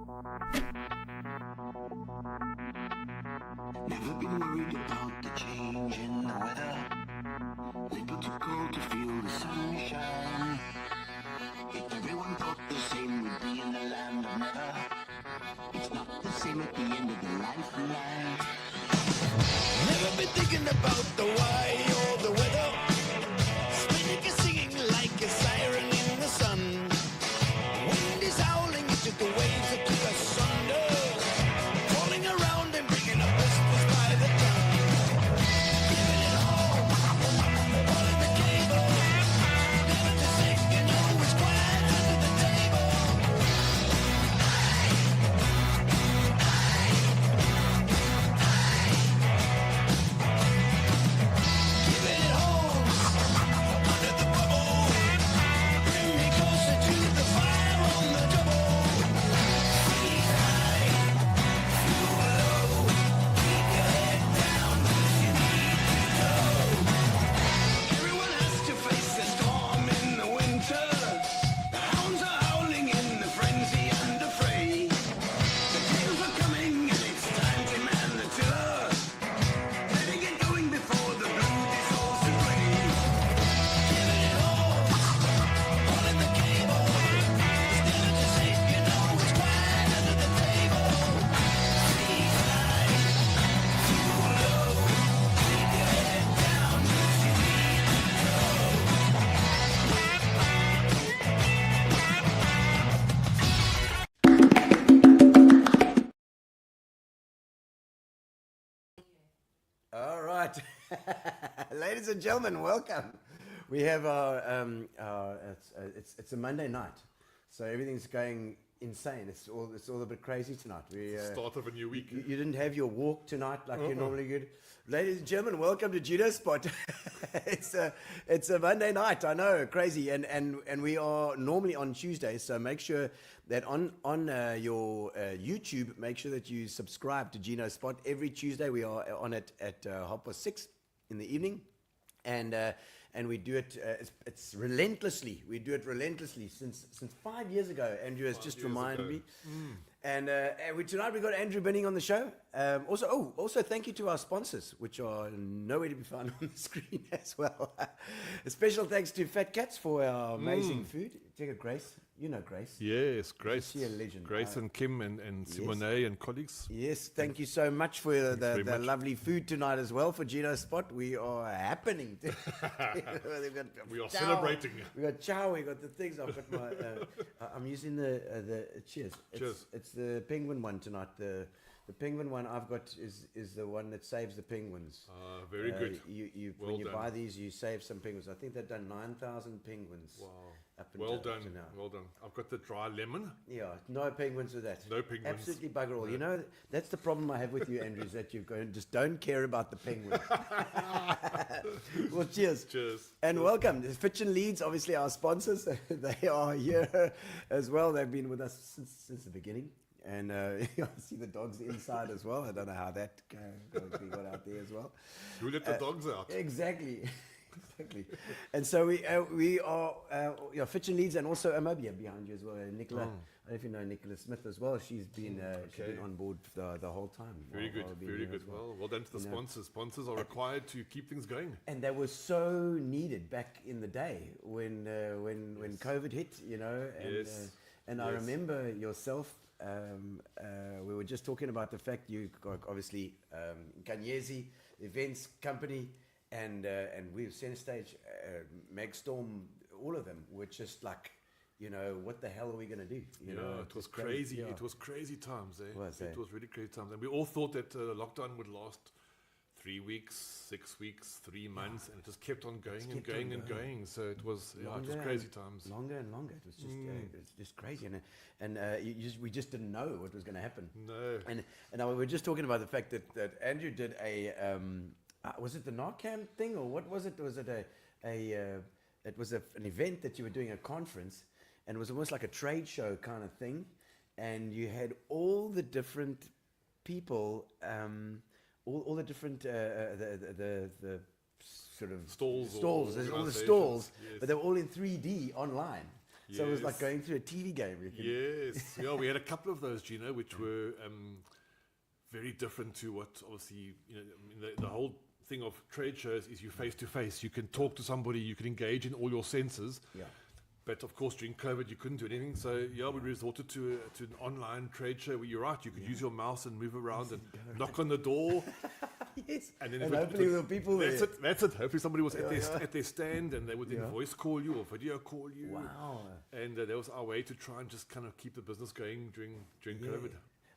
Never been worried about the change in the weather. Little too cold to feel the sunshine. If everyone thought the same, we'd be in the land of never. It's not the same at the end of the lifeline. Never been thinking about the why or the weather. Spinning is singing like a siren in the sun. Wind is howling, it took the waves that took us under. Falling around and bringing up whispers by the ton. Giving it all in the cable. Never to sing, you know it's quiet under the table. Giving it all under the bubble. Bring me closer to the fire on the double. Breathe high, feel low. Keep your head down 'cause you need to go. Everyone has to face the storm in the winter. The hounds are howling in the frenzy and the fray. The tales are coming and it's time to man the tiller. Better get going before the blood dissolves the grave. Giving it all in the cable. It's never too safe, you know it's quiet under the table. Breathe high, feel low. Keep your head down 'cause you need to All right, ladies and gentlemen, welcome. We have it's a Monday night, so everything's going insane. It's all a bit crazy tonight. Start of a new week. You didn't have your walk tonight like you normally do. Ladies and gentlemen, welcome to Gino Spot. it's a Monday night. I know, crazy, and we are normally on Tuesdays. So make sure that on your YouTube, make sure that you subscribe to Gino Spot. Every Tuesday we are on it at 6:30 in the evening, and we do it. It's relentlessly. We do it relentlessly since 5 years ago. Andrew has just reminded me. And tonight we got Andrew Binning on the show. Also thank you to our sponsors, which are nowhere to be found on the screen as well. A special thanks to Fat Cats for our amazing food. Check out Grace. You know Grace. Yes, Grace. She's a legend. Grace and Kim and Simone and colleagues. Yes, thank you so much for the lovely food tonight as well for Gino Spot. We are happening. We are celebrating. We got chow, we got the things. I've got my. I'm using the cheers. Cheers. It's the penguin one tonight. The penguin one I've got is the one that saves the penguins. Very good. When Well you done. buy these, you save some penguins. I think they've done 9,000 penguins. Wow. Up Well until done. now. Well done. I've got the dry lemon. Yeah, no penguins with that. No penguins. Absolutely bugger all. You know, that's the problem I have with you, Andrew, is that you just don't care about the penguins. Well, cheers. Cheers. And welcome. Fitch and Leeds, obviously our sponsors. They are here as well. They've been with us since the beginning. And you see the dogs inside as well. I don't know how that got out there as well. Who let the dogs out? Exactly. Exactly. And so we are Fitch and Leeds, and also Amobia behind you as well. Nicola, I don't know if you know Nicola Smith as well. She's been on board the whole time. Very good. Very good. Well done to the sponsors. Sponsors are required to keep things going. And they were so needed back in the day when COVID hit, you know. And I remember yourself. We were just talking about the fact you got obviously Inkanyezi events company. And we've Center Stage, Megstorm, all of them were just like, you know, what the hell are we going to do? You know, it was crazy. It was crazy times. It was really crazy times. And we all thought that lockdown would last 3 weeks, 6 weeks, 3 months, and it just kept on going and going. So it was crazy times. Longer and longer. It was just crazy. And we just didn't know what was going to happen. No. And we were just talking about the fact that Andrew did was it the Narcan thing, or what was it? Was it an event that you were doing, a conference, and it was almost like a trade show kind of thing, and you had all the different people, all the different the sort of stalls, all the stalls, but they were all in 3D online. So it was like Yes. going through a TV game. You can, Yes, yeah, we had a couple of those, Gino, which were very different to what obviously, you know, I mean, the whole thing of trade shows is you face to face. You can talk to somebody, you can engage in all your senses. Yeah. But of course, during COVID, you couldn't do anything. So yeah, we resorted to an online trade show where you're right, you could use your mouse and move around and knock on the door. Yes. And then And hopefully there were people that's there. it. That's it. Hopefully somebody was Yeah, at their stand, and they would then Yeah. voice call you or video call you. Wow. And that was our way to try and just kind of keep the business going during COVID.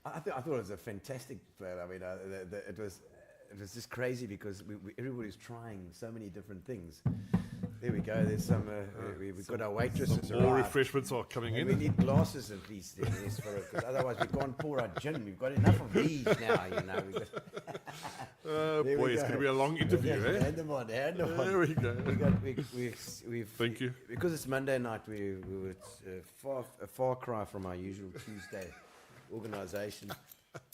I thought it was a fantastic plan. I mean, it was just crazy because everybody's trying so many different things. There we go. There's some. We've got our waitresses More arrived. refreshments are coming And in. we need glasses at least in this for it, because otherwise we can't pour our gin. We've got enough of these now, you know. Oh There we boy, it's go. going to be a long interview, eh? Hand them on, hand them on. There we go. We've Thank you. Because it's Monday night, we were a far cry from our usual Tuesday organisation.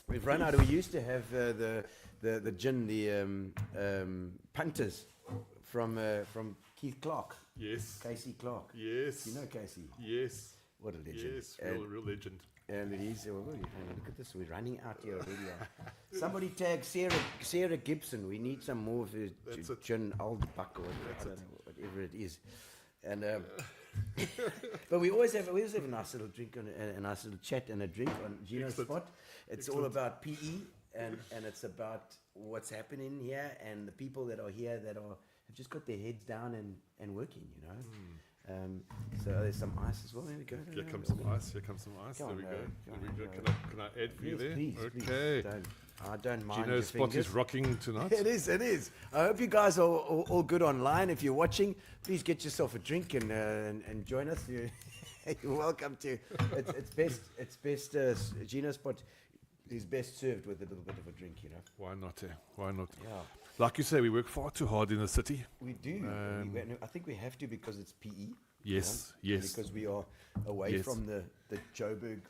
We've run out. We used to have the gin, the punters from Keith Clark, Yes. Casey Clark. Yes. You know Casey? Yes. What a legend. Yes. And- Real legend. And it is. Well, look at this. We're running out here already. Somebody tag Sarah Gibson. We need some more of her That's it. gin old buck or whatever it is. And but we always have a nice little drink and a nice little chat and a drink on Gino's Excellent. spot. It's all about PE and it's about what's happening here and the people that are here that have just got their heads down and working. You know. So there's some ice as well. There we go. Here comes some ice. Here comes some ice. Go There on, we go. go There on, we go. go. Can I add for you Yes, there? please, Okay. please. I don't mind. Gino's your spot is fingers. rocking tonight. It is, it is. I hope you guys are all good online. If you're watching, please get yourself a drink and join us. You're welcome to. It's best. Gino's spot is best served with a little bit of a drink. You know. Why not? Why not? Yeah, Like you say, we work far too hard in the city. we do. I think we have to because it's PE. you Yes, know, yes. Because we are away Yes. from the Joburg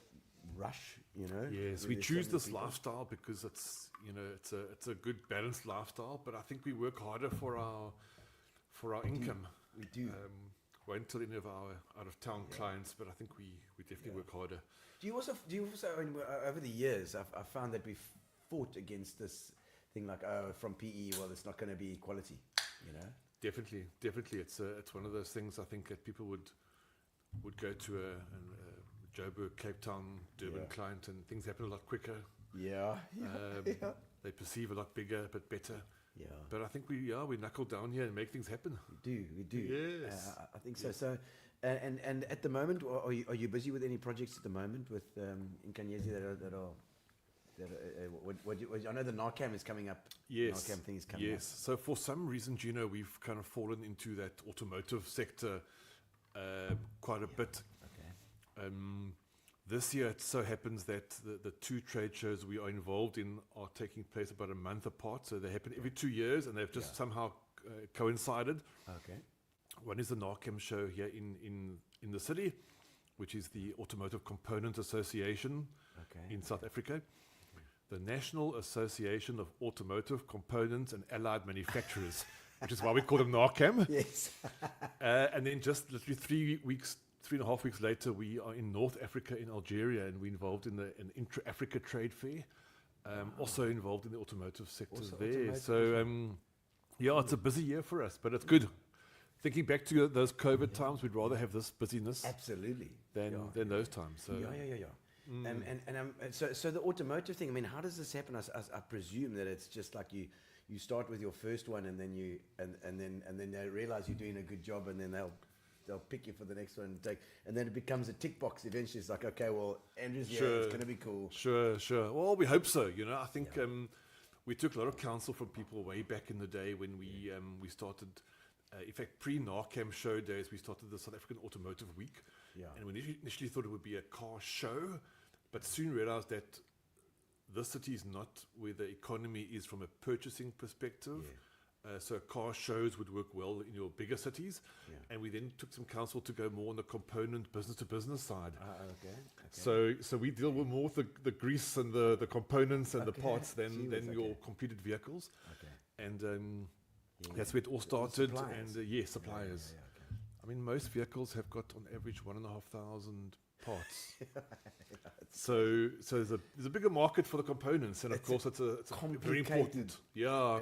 rush. You know. Yes, where we there's choose so many this people. lifestyle because it's a good balanced lifestyle. But I think we work harder for our income. We do. Wait until any of our out of town clients, but I think we definitely work harder. Do you also I mean, over the years I've found that we've fought against this thing like from PE, well, it's not going to be equality, you know. Definitely. It's one of those things I think that people would go to a Joburg, Cape Town, Durban Yeah. client, and things happen a lot quicker. Yeah. They perceive a lot bigger, but better. Yeah. But I think we knuckle down here and make things happen. We do. Yes. I think so. So, and at the moment, are you busy with any projects at the moment with Inkanyezi that are I know the Narcam is coming up. Yes. Narcam thing is coming Yes. So for some reason, Gino, we've kind of fallen into that automotive sector quite a bit. up. Okay. This year, it so happens that the two trade shows we are involved in are taking place about a month apart. So they happen every 2 years, and they've just somehow coincided. Okay. One is the Narcam show here in the city, which is the Automotive Component Association Okay. in South Africa. The National Association of Automotive Components and Allied Manufacturers, which is why we call them Narcam. Yes. And then just literally 3.5 weeks later, we are in North Africa, in Algeria, and we're involved in an intra-Africa trade fair. Also involved in the automotive sector Also there. automotive, So, it's a busy year for us, but it's good. Thinking back to those COVID times, we'd rather have this busyness Absolutely. than those times. So, Yeah. So the automotive thing. I mean, how does this happen? I presume that it's just like you start with your first one, and then and then they realize you're doing a good job, and then they'll pick you for the next one and then it becomes a tick box. Eventually, it's like, okay, well, Andrew's here. Sure. It's going to be cool. Sure. Well, we hope so. I think we took a lot of counsel from people way back in the day when we started. In fact, pre-Narcam show days, we started the South African Automotive Week. Yeah. And we initially thought it would be a car show, but soon realized that this city is not where the economy is from a purchasing perspective. So car shows would work well in your bigger cities. Yeah. And we then took some counsel to go more on the component business-to-business side. Okay. So we deal with more with the grease and the components and the Okay. parts Gee than whiz, your okay. completed vehicles. Okay. And that's where it all started. suppliers. And suppliers. Yeah, okay. I mean, most vehicles have got on average 1,500 parts. So there's a bigger market for the components, and of course it's a very important,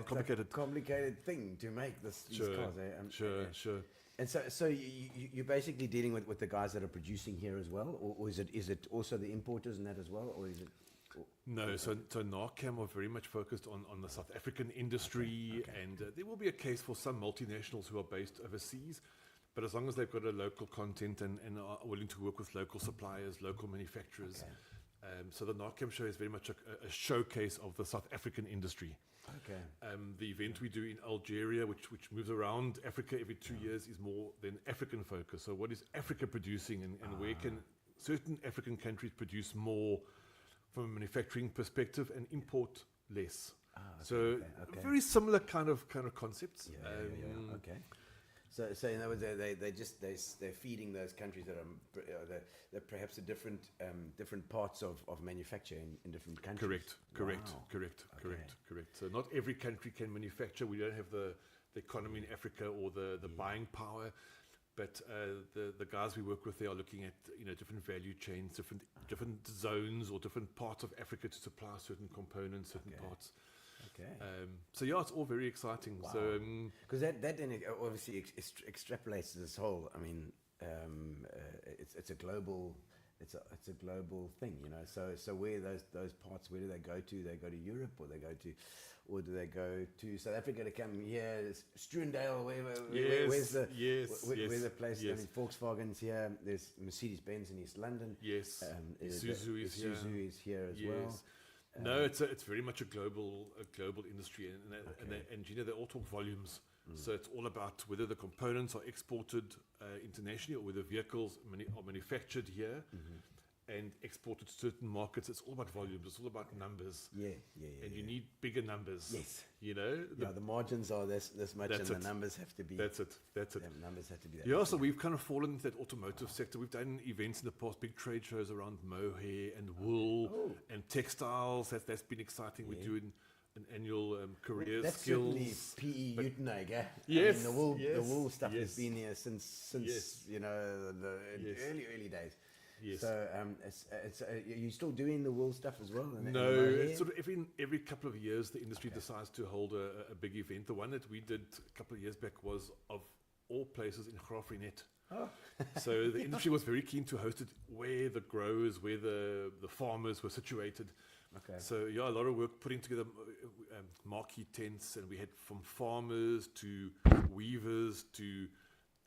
complicated thing to make these Sure, cars. Eh? sure. And so you're basically dealing with the guys that are producing here as well, or is it also the importers and that as well, or is it? No, so Narcam are very much focused on the South African industry, and there will be a case for some multinationals who are based overseas, but as long as they've got a local content and are willing to work with local suppliers, local manufacturers. So the Narcam show is very much a showcase of the South African industry. Okay. The event we do in Algeria, which moves around Africa every 2 years, is more than African focus. So what is Africa producing, and where can certain African countries produce more from a manufacturing perspective and import less? Okay. Very similar kind of concepts. Okay. So in other words, they're feeding those countries that are they're perhaps a different parts of manufacture in different countries. Correct. So not every country can manufacture. We don't have the economy in Africa or the buying power, but the guys we work with, they are looking at different value chains, different zones or different parts of Africa to supply certain components, certain parts. Okay. So it's all very exciting. Wow. So because that then obviously extrapolates this whole. I mean, it's a global thing, So where those parts, where do they go to? They go to Europe, or do they go to South Africa to come here? Struendale, where's the place? Yes. I mean, Volkswagen's here. There's Mercedes-Benz in East London. Yes. Isuzu is here. Isuzu is here as well. No, it's very much a global industry, and they all talk volumes. So it's all about whether the components are exported internationally or whether vehicles are manufactured here and exported to certain markets. It's all about volumes. It's all about numbers. And you need bigger numbers. Yes. The margins are this much, and the numbers have to be. That's it. The numbers have to be that. Yeah, so we've kind of fallen into that automotive sector. We've done events in the past, big trade shows around mohair and wool and textiles. That's been exciting. We're doing an annual career that's skills. Certainly PE Uteneg, eh? Yes, I mean, the wool stuff has been here since the early days. Yes. So are you still doing the wool stuff as well? No, it's sort of every couple of years the industry decides to hold a big event. The one that we did a couple of years back was, of all places, in Graafrenet. Oh. So the industry was very keen to host it where the growers, where the farmers were situated. Okay. So a lot of work putting together marquee tents, and we had from farmers to weavers to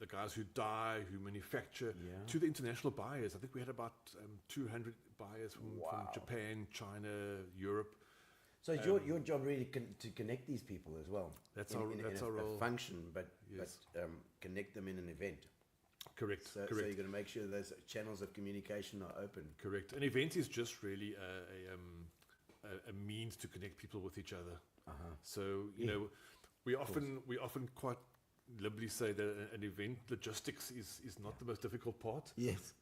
the guys who dye, who manufacture, to the international buyers. I think we had about 200 buyers from Japan, China, Europe. So it's your job really to connect these people as well. That's our role. A function, but connect them in an event. Correct. So you're going to make sure those channels of communication are open. Correct. An event is just really a means to connect people with each other. So we often quite liberally say that an event logistics is not the most difficult part. Yes.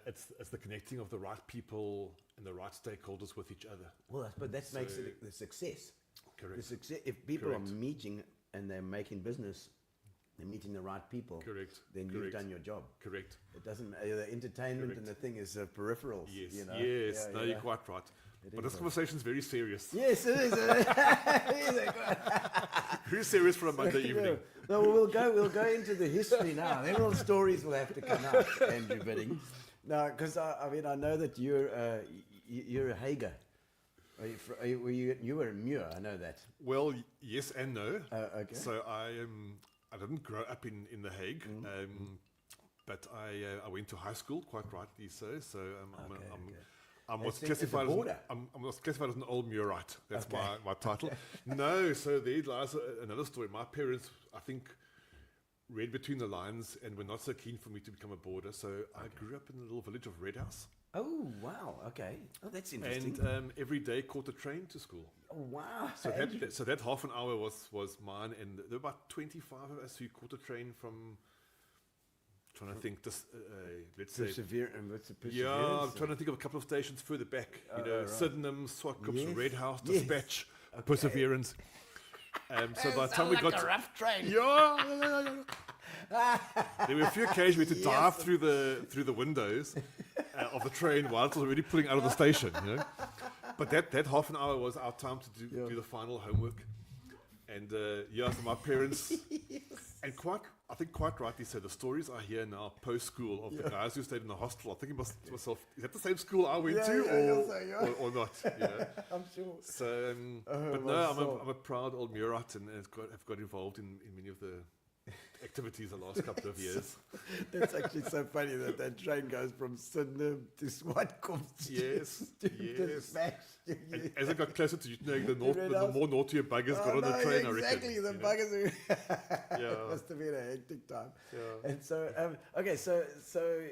It's the connecting of the right people and the right stakeholders with each other. Well, but that makes it the success. Correct. The success, if people are meeting and they're making business, they're meeting the right people. Correct. Then you've done your job. Correct. It doesn't. The entertainment and the thing is peripherals. Yes. Yes. You're quite right. But this conversation is very serious. Yes, it is. Very serious for a Monday evening. No, we'll go into the history now. Then all stories will have to come out, Andrew Bidding. No, because I know that you're a Hager. You were in Muir, I know that. Well, yes and no. Okay. So I didn't grow up in The Hague, but I went to high school, quite rightly so. So I'm what's classified as an old Muirite. That's my title. No, so there lies another story. My parents, I think, read between the lines and were not so keen for me to become a boarder. So I grew up in a little village of Red House. Oh, wow. Okay. Oh, that's interesting. And every day caught a train to school. Oh, wow. So that half an hour was mine, and there were about 25 of us who caught a train from. Trying to think, let's say. Perseverance. Yeah, I'm trying to think of a couple of stations further back. Right. Sydenham, Swartkops, Red House, Dispatch, Perseverance. So by the time we got a rough train. Yeah. There were a few occasions we had to dive through the windows of the train while it was already pulling out of the station, you know. But that half an hour was our time to do the final homework. And so my parents, and I think quite rightly so, the stories I hear now post-school of the guys who stayed in the hostel, I think to myself, is that the same school I went to or not? You know? I'm sure. So, but no, I'm a proud old Muirite and have got involved in many of the activities the last couple of years. That's actually so funny that train goes from Sydney to Swartkom. Yes. To Smash. And as I got closer to the more naughtier buggers got on the train, I reckon. Exactly, the buggers who Yeah. must have been a hectic time. Yeah. And so,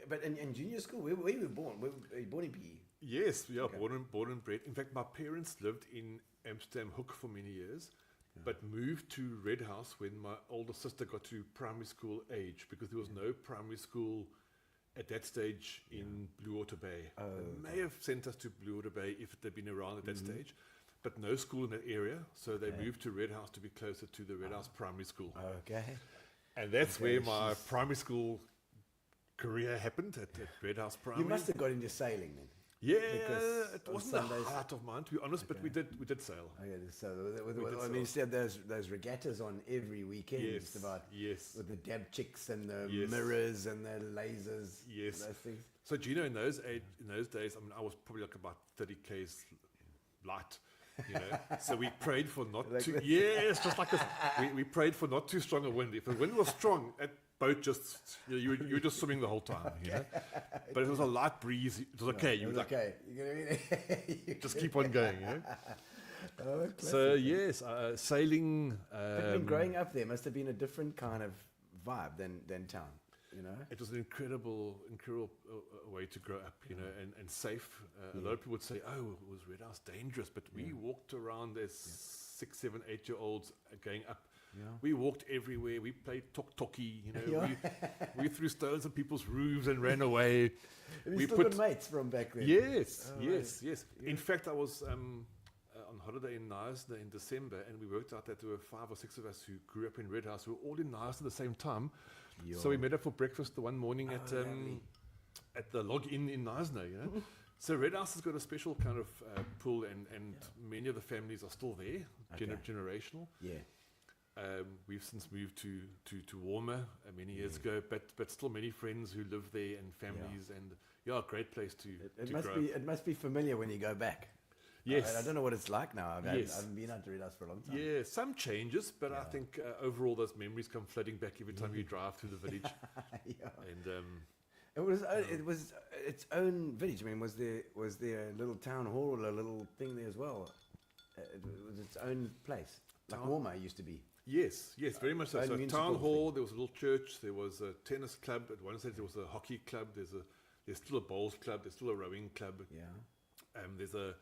but in junior school, where were you born? Were you born in PE? Yes, born and bred. In fact, my parents lived in Amsterdam Hoek for many years, but moved to Red House when my older sister got to primary school age, because there was no primary school at that stage in Blue Water Bay. They may have sent us to Blue Water Bay if it had been around at that stage, but no school in that area, so they moved to Red House to be closer to the Red House primary school. Okay. And that's where my primary school career happened, at Red House Primary. You must have got into sailing then. Yeah, Because it on wasn't Sundays- the heart of mine, to be honest, but we did sail. Okay, so did I mean, you still have those regattas on every weekend. Yes, Just about yes. with the dab chicks and the Yes. mirrors and the lasers. Yes. Those things. So Gino, in those days, I mean, I was probably like about 30 k's light, you know. So we prayed for not Like too. this. Yes, just like this. We prayed for not too strong a wind. If the wind was strong, that boat just you were just swimming the whole time, you know. But if it was a light breeze, it was okay. It You was would like okay. You know what I mean? just keep on going, you know. Oh, So yes, sailing. But when growing up there must have been a different kind of vibe than town, you know? It was an incredible way to grow up, you know, and safe. A lot of people would say, "Oh, was Red House dangerous?" But we walked around as 6, 7, 8-year-olds going up. Yeah. We walked everywhere. We played tok-toki, you know. Yeah. We threw stones at people's roofs and ran away. Have you We still put- got mates from back then? Yes, Oh, yes, yes. In fact, I was on holiday in Knysna in December, and we worked out that there were 5 or 6 of us who grew up in Red House. We were all in Knysna at the same time. So we met up for breakfast the one morning lovely. at the log in Knysna, you know. So Red House has got a special kind of pull, and many of the families are still there, generational. Yeah. We've since moved to Warmer many years ago, but still many friends who live there and families, and a great place to grow up. It must be familiar when you go back. Yes. I don't know what it's like now. I Yes. haven't been out to Red House for a long time. Yeah, some changes, but I think overall those memories come flooding back every time you drive through the village. Yeah. And It was its own village. I mean, was there a little town hall or a little thing there as well? It was its own place, like Warmer used to be. yes, very much so. Own So municipal town hall, thing. there was a little church, there was a tennis club. At one stage there was a hockey club. There's still a bowls club. There's still a rowing club. Yeah. There's a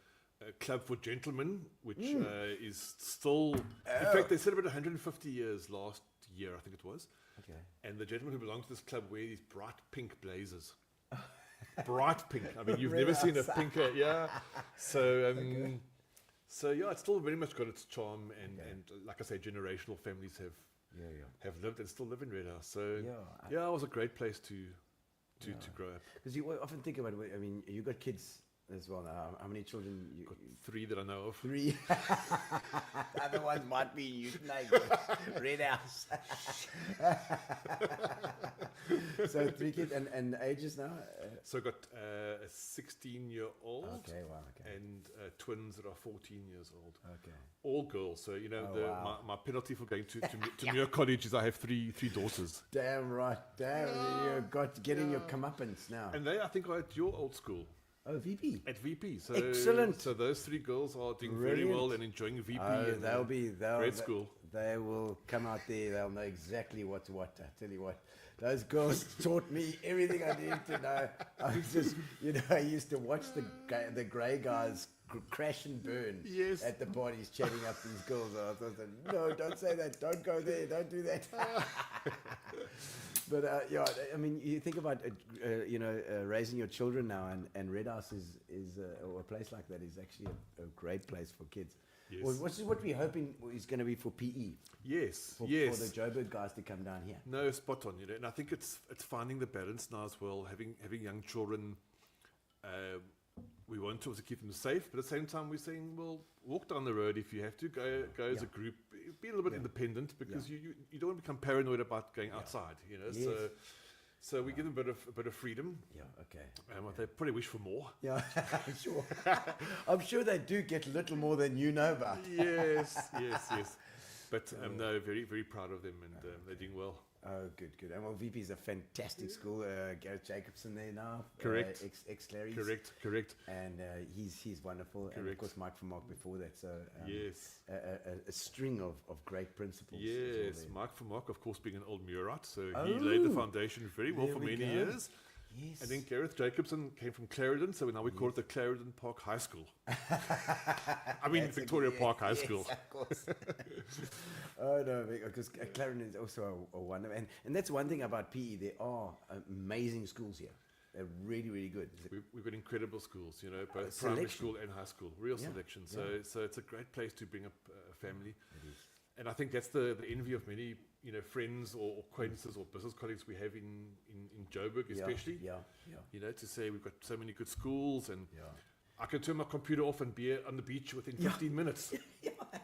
club for gentlemen, which is still. In fact, they celebrated 150 years last year, I think it was. Okay. And the gentlemen who belong to this club wear these bright pink blazers. Bright pink. I mean, you've never seen a pinker. Yeah. So, so yeah, it's still very much got its charm, and like I say, generational families have lived and still live in Red House. So it was a great place to grow up. Because you often think about it. I mean, you got kids as well now. How many children? You, 3 that I know of. 3. The other ones might be euthanasia. Red House. So 3 kids and ages now. So I got a 16-year-old. Okay, wow, okay. And twins that are 14 years old. Okay. All girls. So, you know, wow. my penalty for going to Muir College is I have three daughters. Damn right. Damn, you got getting your comeuppance now. And they, I think, are at your old school. Oh, VP. At VP. So, Excellent. So those 3 girls are doing very Brilliant. well and enjoying VP. Oh, and they'll grade school. They will come out there. They'll know exactly what's what. I tell you what, those girls taught me everything I needed to know. I was just, I used to watch the grey guys crash and burn Yes. at the parties, chatting up these girls. And I thought, no, don't say that. Don't go there. Don't do that. But I mean, you think about raising your children now, and Red House is or a place like that is actually a great place for kids. Yes. Well, this is what we're hoping is going to be for PE. Yes, For yes. the Joburg guys to come down here. No, spot on. And I think it's finding the balance now as well. Having young children, we want to also keep them safe, but at the same time, we're saying, well, walk down the road if you have to. Go as a group. Be a little bit independent because you don't want to become paranoid about going outside. Yes. So we give them a bit of freedom. Yeah, okay. They probably wish for more. Yeah, sure. I'm sure they do get a little more than you know about. Yes. But no, very, very proud of them, and they're doing well. Oh, good. And well, VP is a fantastic school. Gareth Jacobson there now. Correct. Ex-Larry's. Correct. And he's wonderful. And of course, Mike from Mark before that. So Yes. a string of great principles. is all Yes, there. Mark from Mark, of course, being an old Muirite, so he laid the foundation very well There for we many go. years. Yes. And then Gareth Jacobson came from Clarendon, so now we call it the Clarendon Park High School. I mean, That's a Victoria good- Park High yes, School. of course. Oh no, because Clarendon is also a wonder, and that's one thing about PE. There are amazing schools here. They're really, really good. We've got incredible schools, both primary Selection. school and high school, real selection. So it's a great place to bring up a family. And I think that's the envy of many, friends or acquaintances or business colleagues we have in Joburg, especially. Yeah. To say we've got so many good schools, and Yeah. I can turn my computer off and be on the beach within 15 minutes.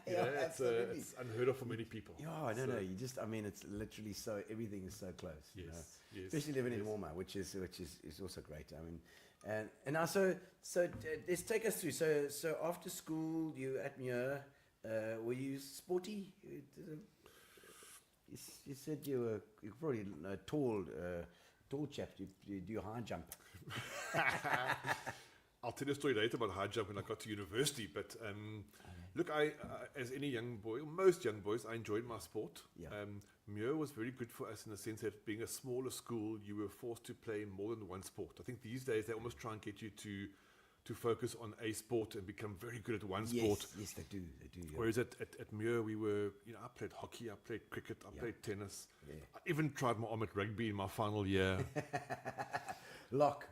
Absolutely. It's unheard of for many people. Yeah, no. You just, it's literally everything is so close. Yes. Especially living in Walmart, which is also great. And now so let's take us through. So after school, you at Muir. Were you sporty? You said you're probably a tall chap. You do high jump. I'll tell you a story later about high jump when I got to university. But look, I as any young boy, or most young boys, I enjoyed my sport. Yeah. Muir was very good for us in the sense that being a smaller school, you were forced to play more than one sport. I think these days they almost try and get you to focus on a sport and become very good at one sport. Yes, they do. Yeah. Whereas at Muir, we were, I played hockey, I played cricket, I played tennis. Yeah. I even tried my arm at rugby in my final year. Lock.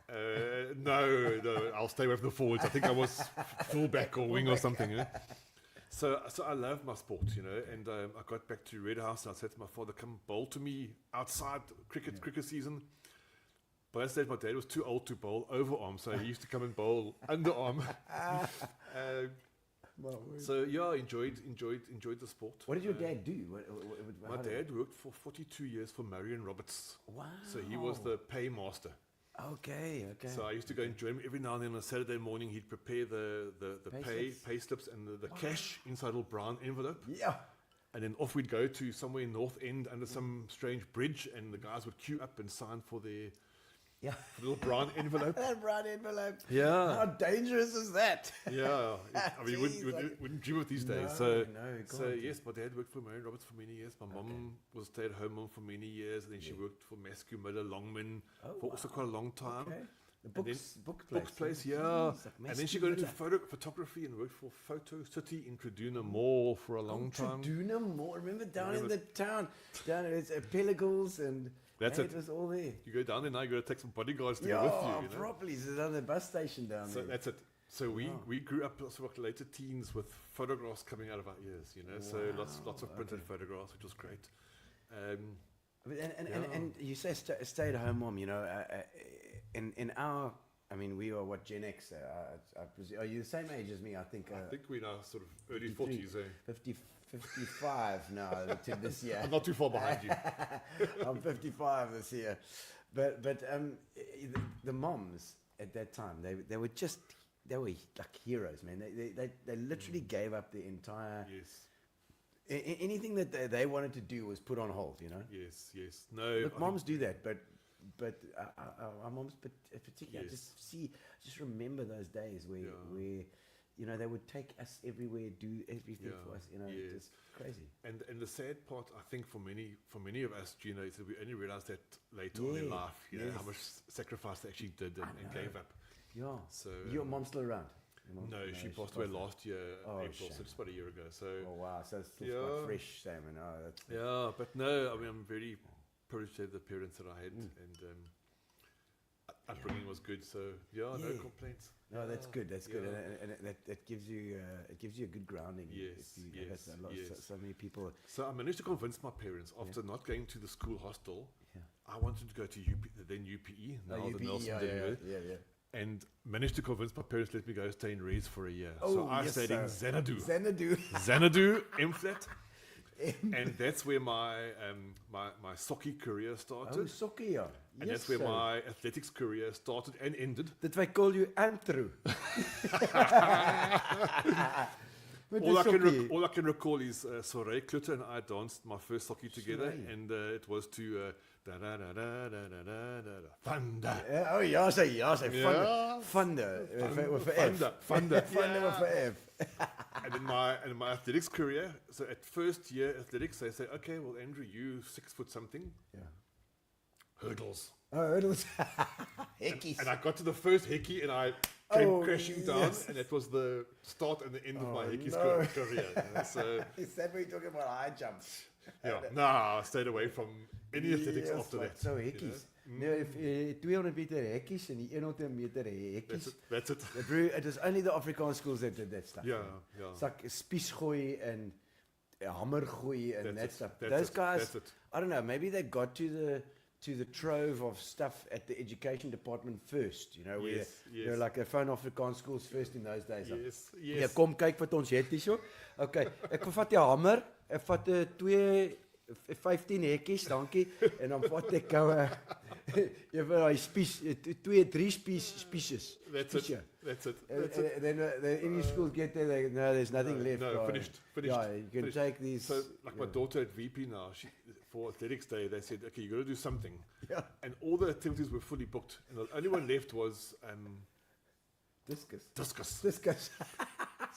No, I'll stay with the forwards. I think I was fullback or wing or something. So I love my sport, and I got back to Red House and I said to my father, come bowl to me outside cricket season. By that stage, my dad was too old to bowl overarm, so he used to come and bowl underarm. So yeah, enjoyed the sport. What did your dad do? My dad worked for 42 years for Marion Roberts. Wow. So he was the paymaster. Okay. So I used to go and join him every now and then on a Saturday morning. He'd prepare the pay slips and the cash inside a little brown envelope. Yeah. And then off we'd go to somewhere in North End under some strange bridge, and the guys would queue up and sign for their little brown envelope. That brown envelope. Yeah. How dangerous is that? Yeah. I mean, you Jeez, wouldn't dream of these days. No, So, you so can't. yes, my dad worked for Marion Roberts for many years. My mum was a stay-at-home mom for many years, and then she worked for Maskew Miller Longman for also quite a long time. Okay. The And then book place. yeah. Jeez, like And then she got into Maskew photography and worked for Photo City in Traduna Mall for a long time. Traduna Mall. Remember down in the town, down it's Pelagos and That's it it. was all there. You go down there now, you got to take some bodyguards to go with you. Properly. It's on the bus station down So there. that's it. So we grew up sort of later teens with photographs coming out of our ears, So lots of printed photographs, which was great. And you say stay-at-home mom, in our, we are what, Gen X? I presume, are you the same age as me? I think I think we're now sort of early 53, 40s. 55 now to this year. I'm not too far behind you. I'm 55 this year. But the moms at that time, they were like heroes, man. They literally gave up the entire... Yes. Anything that they wanted to do was put on hold, Yes. No. Look, moms do that, but our moms, particularly, Yes. I just remember those days where they would take us everywhere, do everything for us. Yes. Just crazy. And the sad part, I think, for many of us, Gino, is that we only realized that later on in life, how much sacrifice they actually did and gave up. Yeah. So Your mom's still around? no, she passed away last year, April, shame. so just about a year ago. So Oh wow, so it's still quite fresh, Simon. Oh, that's yeah, but no, I'm very privileged to have the parents that I had, and upbringing was good. So no Yeah. complaints. No, that's good. That's good, Yeah. and that gives you a good grounding. Yes, if you, yes, that's a lot, yes. so many people. So I managed to convince my parents after not going to the school hostel. Yeah. I wanted to go to then UPE, now the UPE, Nelson yeah, University, and managed to convince my parents to let me go stay in Res for a year. So I yes, stayed in sir. Xanadu. Xanadu. Xanadu, MFlat. And that's where my soccer career started. Oh, soccer, yeah. And Yes, that's where sir. my athletics career started and ended. That wij call you Andrew. Met All die sokkie. I can recall is Soraya Klutter and I danced my first soccer together, Soraya. and it was to da da da da da da da da Thunder. Oh, ja, sy. Ja. Thunder. With a F. Thunder. Thunder Yeah. with a F. And in my athletics career, so at first year athletics, they say, okay, well, Andrew, you 6 foot something, Yeah. hurdles. Oh, hurdles. Hekkies. And I got to the first hickey and I came Oh, crashing down, yes. and that was the start and the end of my hickey no. career. You know, so, Is that what you're talking about high jumps? yeah, I stayed away from any athletics Yes, after wat, that. So you know. hekkies. Nee, 200 meter hekkies en die 100 meter hekkies. That's it. It was only the Afrikaans schools that did that stuff. Yeah, yeah. It's like spies gooi and hammer gooi and That's that it, stuff. that's Those it, guys, that's it. I don't know, maybe they got to the trove of stuff at the education department first, you know, where Yes, you know, yes. like the phone Afrikaans schools first in those days. Yes, Ja, yes. kom kyk wat ons het hierso. Okay, ek vat die hamer, ek vat 15 hekkies, dankie, en dan vat ek gou jy vir daai spies 3 spieces. That's it. That's it. And, That's it. and then the English schools get there, no, there's nothing left. No, finished. Yeah, you can finished. take these. So, like my daughter at VP now, for athletics day, they said, okay, you got to do something. Yeah. And all the activities were fully booked. And the only one left was Discus. discus.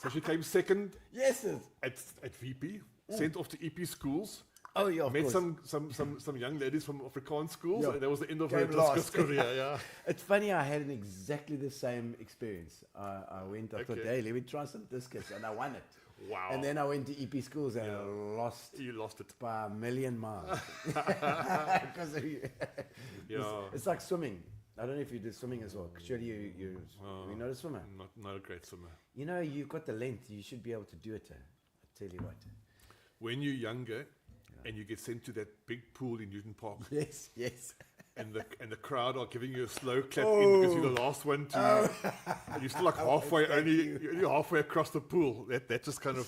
So she came second Yes. at VP, sent off to EP schools. Oh yeah, of Met course. some young ladies from Afrikaans schools, Yeah. and that was the end of Came her discus last. career. Yeah. It's funny, I had exactly the same experience. I went, I thought, Okay. hey, let me try some discus, and I won it. Wow. And then I went to EP schools and I lost You lost it. by a million miles. Because Yeah. it's like swimming. I don't know if you do swimming as well. Surely you're not a swimmer. Not a great swimmer. You know, you've got the length. You should be able to do it. I tell you what. When you're younger, and you get sent to that big pool in Newton Park, Yes, yes. and the crowd are giving you a slow clap in because you're the last one to, and you're still like halfway, you're only halfway across the pool. That just kind of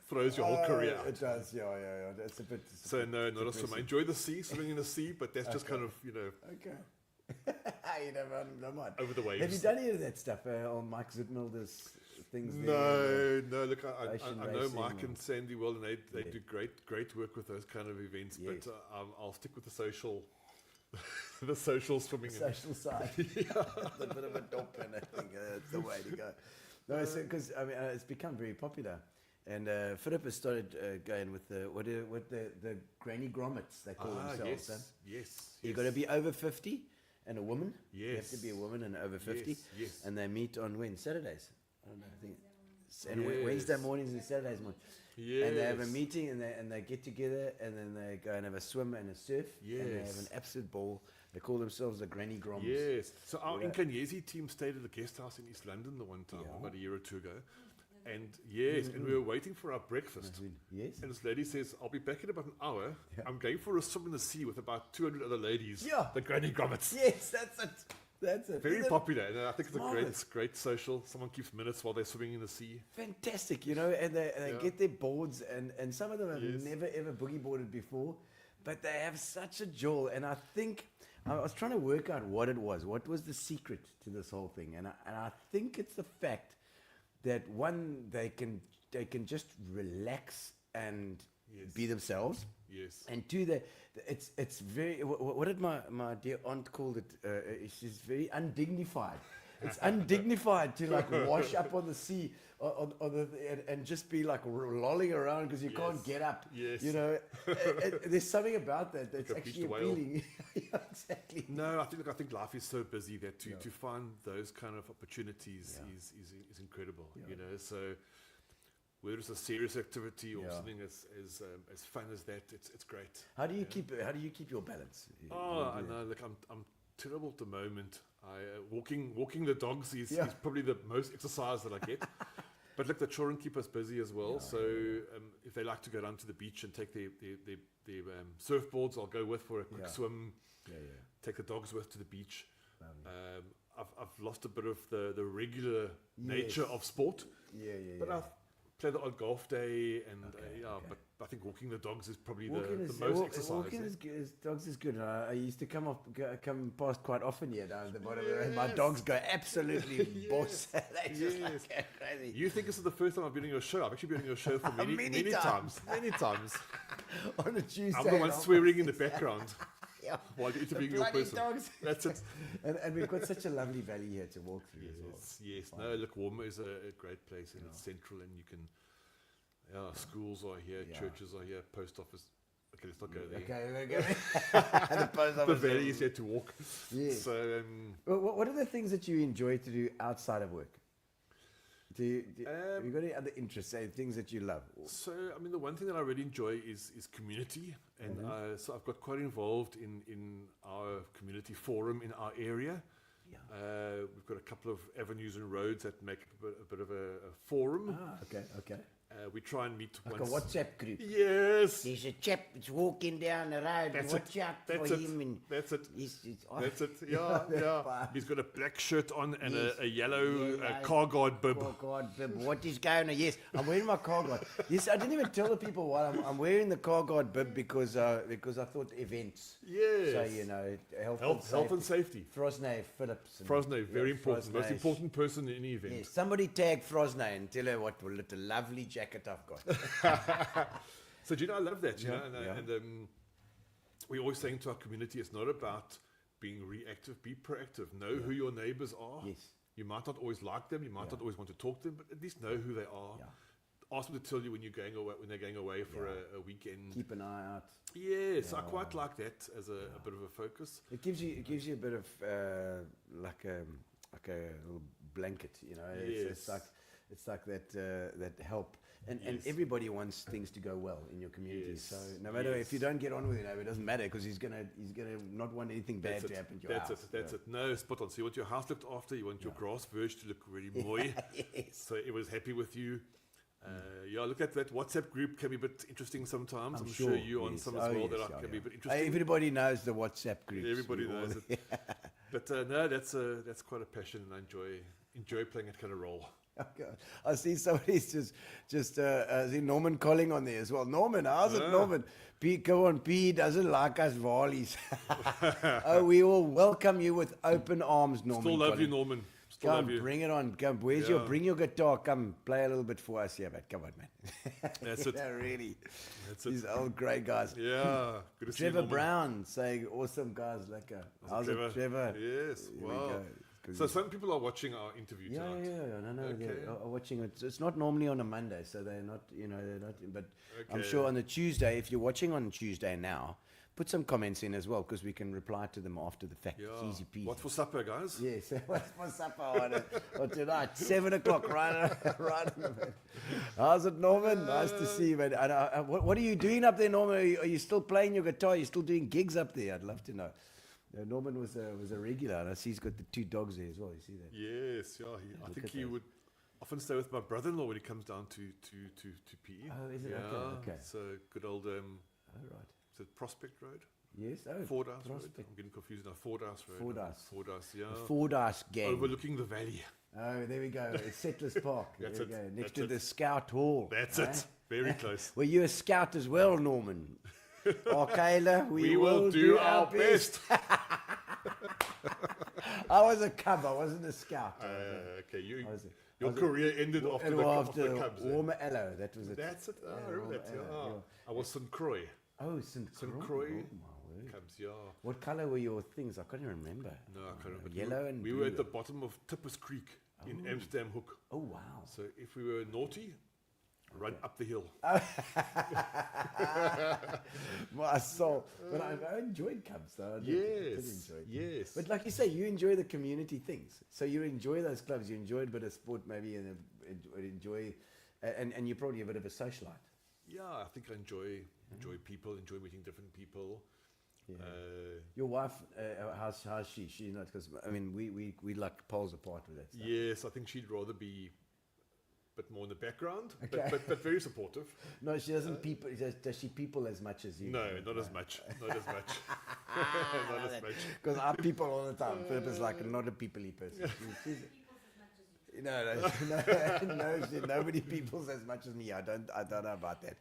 throws your whole career out. It does, yeah. That's a bit. So no, not a swimmer. I enjoy the sea, swimming in the sea, but that's just kind of, Okay. You never mind. over the waves. Have you done any of that stuff on Mike Zitmelder's things? there? No, look, Ocean I know racing Mike or- and Sandy well, and they do great work with those kind of events. Yes. But I'll stick with the social, the social swimming. Social side. It's a bit of a dop, and I think that's the way to go. No, because I mean it's become very popular, and Philip has started going with the granny grommets they call themselves. yes, Huh? yes. You got to be over 50 and a woman. You have Yes. to be a woman and over 50. Yes. And they meet on when? Saturdays. I don't know. I think. And Yes. Wednesday mornings and Saturdays mornings. And they have a Yes. meeting and they get together and then they go and have a swim and a surf. And they have Yes. an absolute ball. They call themselves the Granny Groms. Yes. So our Yeah. Inkanyezi team stayed at the guest house in East London the one time, Yeah. about a year or two ago. And yes, and we were waiting for our breakfast. Yes. And this lady says, I'll be back in about an hour. Yeah. I'm going for a swim in the sea with about 200 other ladies. Yeah. The granny grommets. Yes, that's it. That's it. Very Isn't it popular. And I think it's a marvelous? great social. Someone keeps minutes while they're swimming in the sea. Fantastic, you know, and they Yeah. get their boards, and some of them have Yes. never ever boogie boarded before, but they have such a joy. And I think I was trying to work out what it was. What was the secret to this whole thing? And I think it's the fact that one, they can just relax and Yes. be themselves. Yes. And two, it's very. What did my dear aunt called it? She's very undignified. It's undignified to like wash up on the sea and just be like lolling around because you can't Yes. get up. Yes. You know, there's something about that that's Like a actually beached whale. appealing. Yeah, exactly. No, I think life is so busy that to find those kind of opportunities is incredible. Yeah. You know, so whether it's a serious activity or Yeah. something as fun as that, it's great. How do you keep your balance? Oh, I know. Look, I'm terrible at the moment. Walking the dogs is probably the most exercise that I get. But look, the children keep us busy as well. If they like to go down to the beach and take their surfboards, I'll go with for a quick swim. Take the dogs with to the beach. I've lost a bit of the regular nature of sport. But I've played the odd golf day, and but I think walking the dogs is probably the most exercise. Walking dogs is good. I used to come past quite often here down at the bottom, and my dogs go absolutely boss. They just like crazy. You think this is the first time I've been on your show? I've actually been on your show for many times. Many times. On a Tuesday. I'm the one swearing in the background. While you're interviewing your person. Dogs. That's it. and we've got such a lovely valley here to walk through as well. Yes. No, look, Warmer is a great place, and it's central, and you can. Schools are here, churches are here, post office. Okay, let's not go there. Okay. The post office. The valley is here to walk. Yes. So, what are the things that you enjoy to do outside of work? Have you got any other interests, things that you love? So, I mean, the one thing that I really enjoy is community. And so I've got quite involved in our community forum in our area. We've got a couple of avenues and roads that make a bit of a forum. Okay. We try and meet like once. a WhatsApp group. Yes. There's a chap that's walking down the road. Watch out for him. And That's it. That's it. Yeah. He's got a black shirt on and a yellow car guard bib. What is going on? Yes, I'm wearing my car guard. Yes, I didn't even tell the people why I'm wearing the car guard bib because I thought events. Yes. So health and safety. Frosnay Phillips. Frosnay, very important. Frosnay. Most important person in any event. Yes, somebody tag Frosnay and tell her what a little lovely jacket I've got. So, Gino, I love that. And we're always saying to our community, it's not about being reactive, be proactive. Know who your neighbors are. Yes. You might not always like them, you might not always want to talk to them, but at least know who they are. Ask them to tell you when when they're going away for a weekend. Keep an eye out. Yes, I quite like that as a bit of a focus. It gives you a bit of like a little blanket, It's like that help. And everybody wants things to go well in your community. Yes. So no matter if you don't get on with it doesn't matter because he's gonna not want anything bad to happen to your house. That's it. No, spot on. So you want your house looked after. You want your grass verge to look really mooi. Yes. So it was happy with you. Look at that WhatsApp group can be a bit interesting sometimes. I'm sure you on some as well that can be a bit interesting. Everybody knows the WhatsApp group. Everybody knows it. But no, that's quite a passion, and I enjoy playing that kind of role. Okay. I see somebody's just I see Norman calling on there as well. Norman, how's it, Norman? Go on, P doesn't like us Walies. We all welcome you with open arms, Norman. Still love you, Norman. Come, bring it on. Come, bring your guitar. Come, play a little bit for us here, but come on, man. That's it. Really. That's it. These old grey guys. Yeah. Good to see Trevor you, Brown saying, awesome guys. Like, how's it, Trevor? Yes. Here we Wow. go. So some people are watching our interview tonight. No, Okay. they're watching it. It's not normally on a Monday, so they're not, but I'm sure on a Tuesday, if you're watching on Tuesday now, put some comments in as well, because we can reply to them after the fact. Yeah. It's easy peasy. What for supper, guys? Yes, what's for supper on tonight? 7 o'clock, right on the minute. How's it, Norman? Nice to see you, man. What are you doing up there, Norman? Are you still playing your guitar? Are you still doing gigs up there? I'd love to know. Norman was a regular, and I see he's got the 2 dogs there as well. You see that? Yes, yeah. I think he would often stay with my brother-in-law when he comes down to PE. Oh, is it? Yeah. Okay. So good old right. is it Prospect Road? Yes. Oh, Fordyce Road. Prospect. I'm getting confused now. Fordyce Road. Fordyce. Yeah. The Fordyce gang. Overlooking the valley. Oh, there we go. It's Settlers Park. That's there we it. go. Next That's to it. the Scout Hall. That's it. Very close. Were you a scout as well, Norman? Kayla, We will do our best. I was a cub. I wasn't a scout. Okay, your career ended after the Cubs. Warmer Allo. That was it. That's it. I remember that. Yeah. I was St. Croix. Oh, St. Croix. Oh, my word. Cubs, yeah. What colour were your things? I can't even remember. No, I can't remember. Yellow and we blue. were at the bottom of Tippers Creek in Amsterdam Hook. Oh, wow. So if we were naughty, run up the hill. My soul. But I enjoyed Cubs, though. I did enjoy it. Yes. But like you say, you enjoy the community things. So you enjoy those clubs. You enjoy a bit of sport, maybe, and you're probably a bit of a socialite. Yeah, I think I enjoy people, enjoy meeting different people. Your wife, how's she? She's not, because I mean, we like poles apart with that stuff. Yes, I think she'd rather be a bit more in the background, Okay. but very supportive. No, she doesn't people. Does she people as much as you? No, not as much. Not as much. Not as much. Because I people all the time. Philip is like not a people-y person. Nobody peoples as much as me. I don't know about that.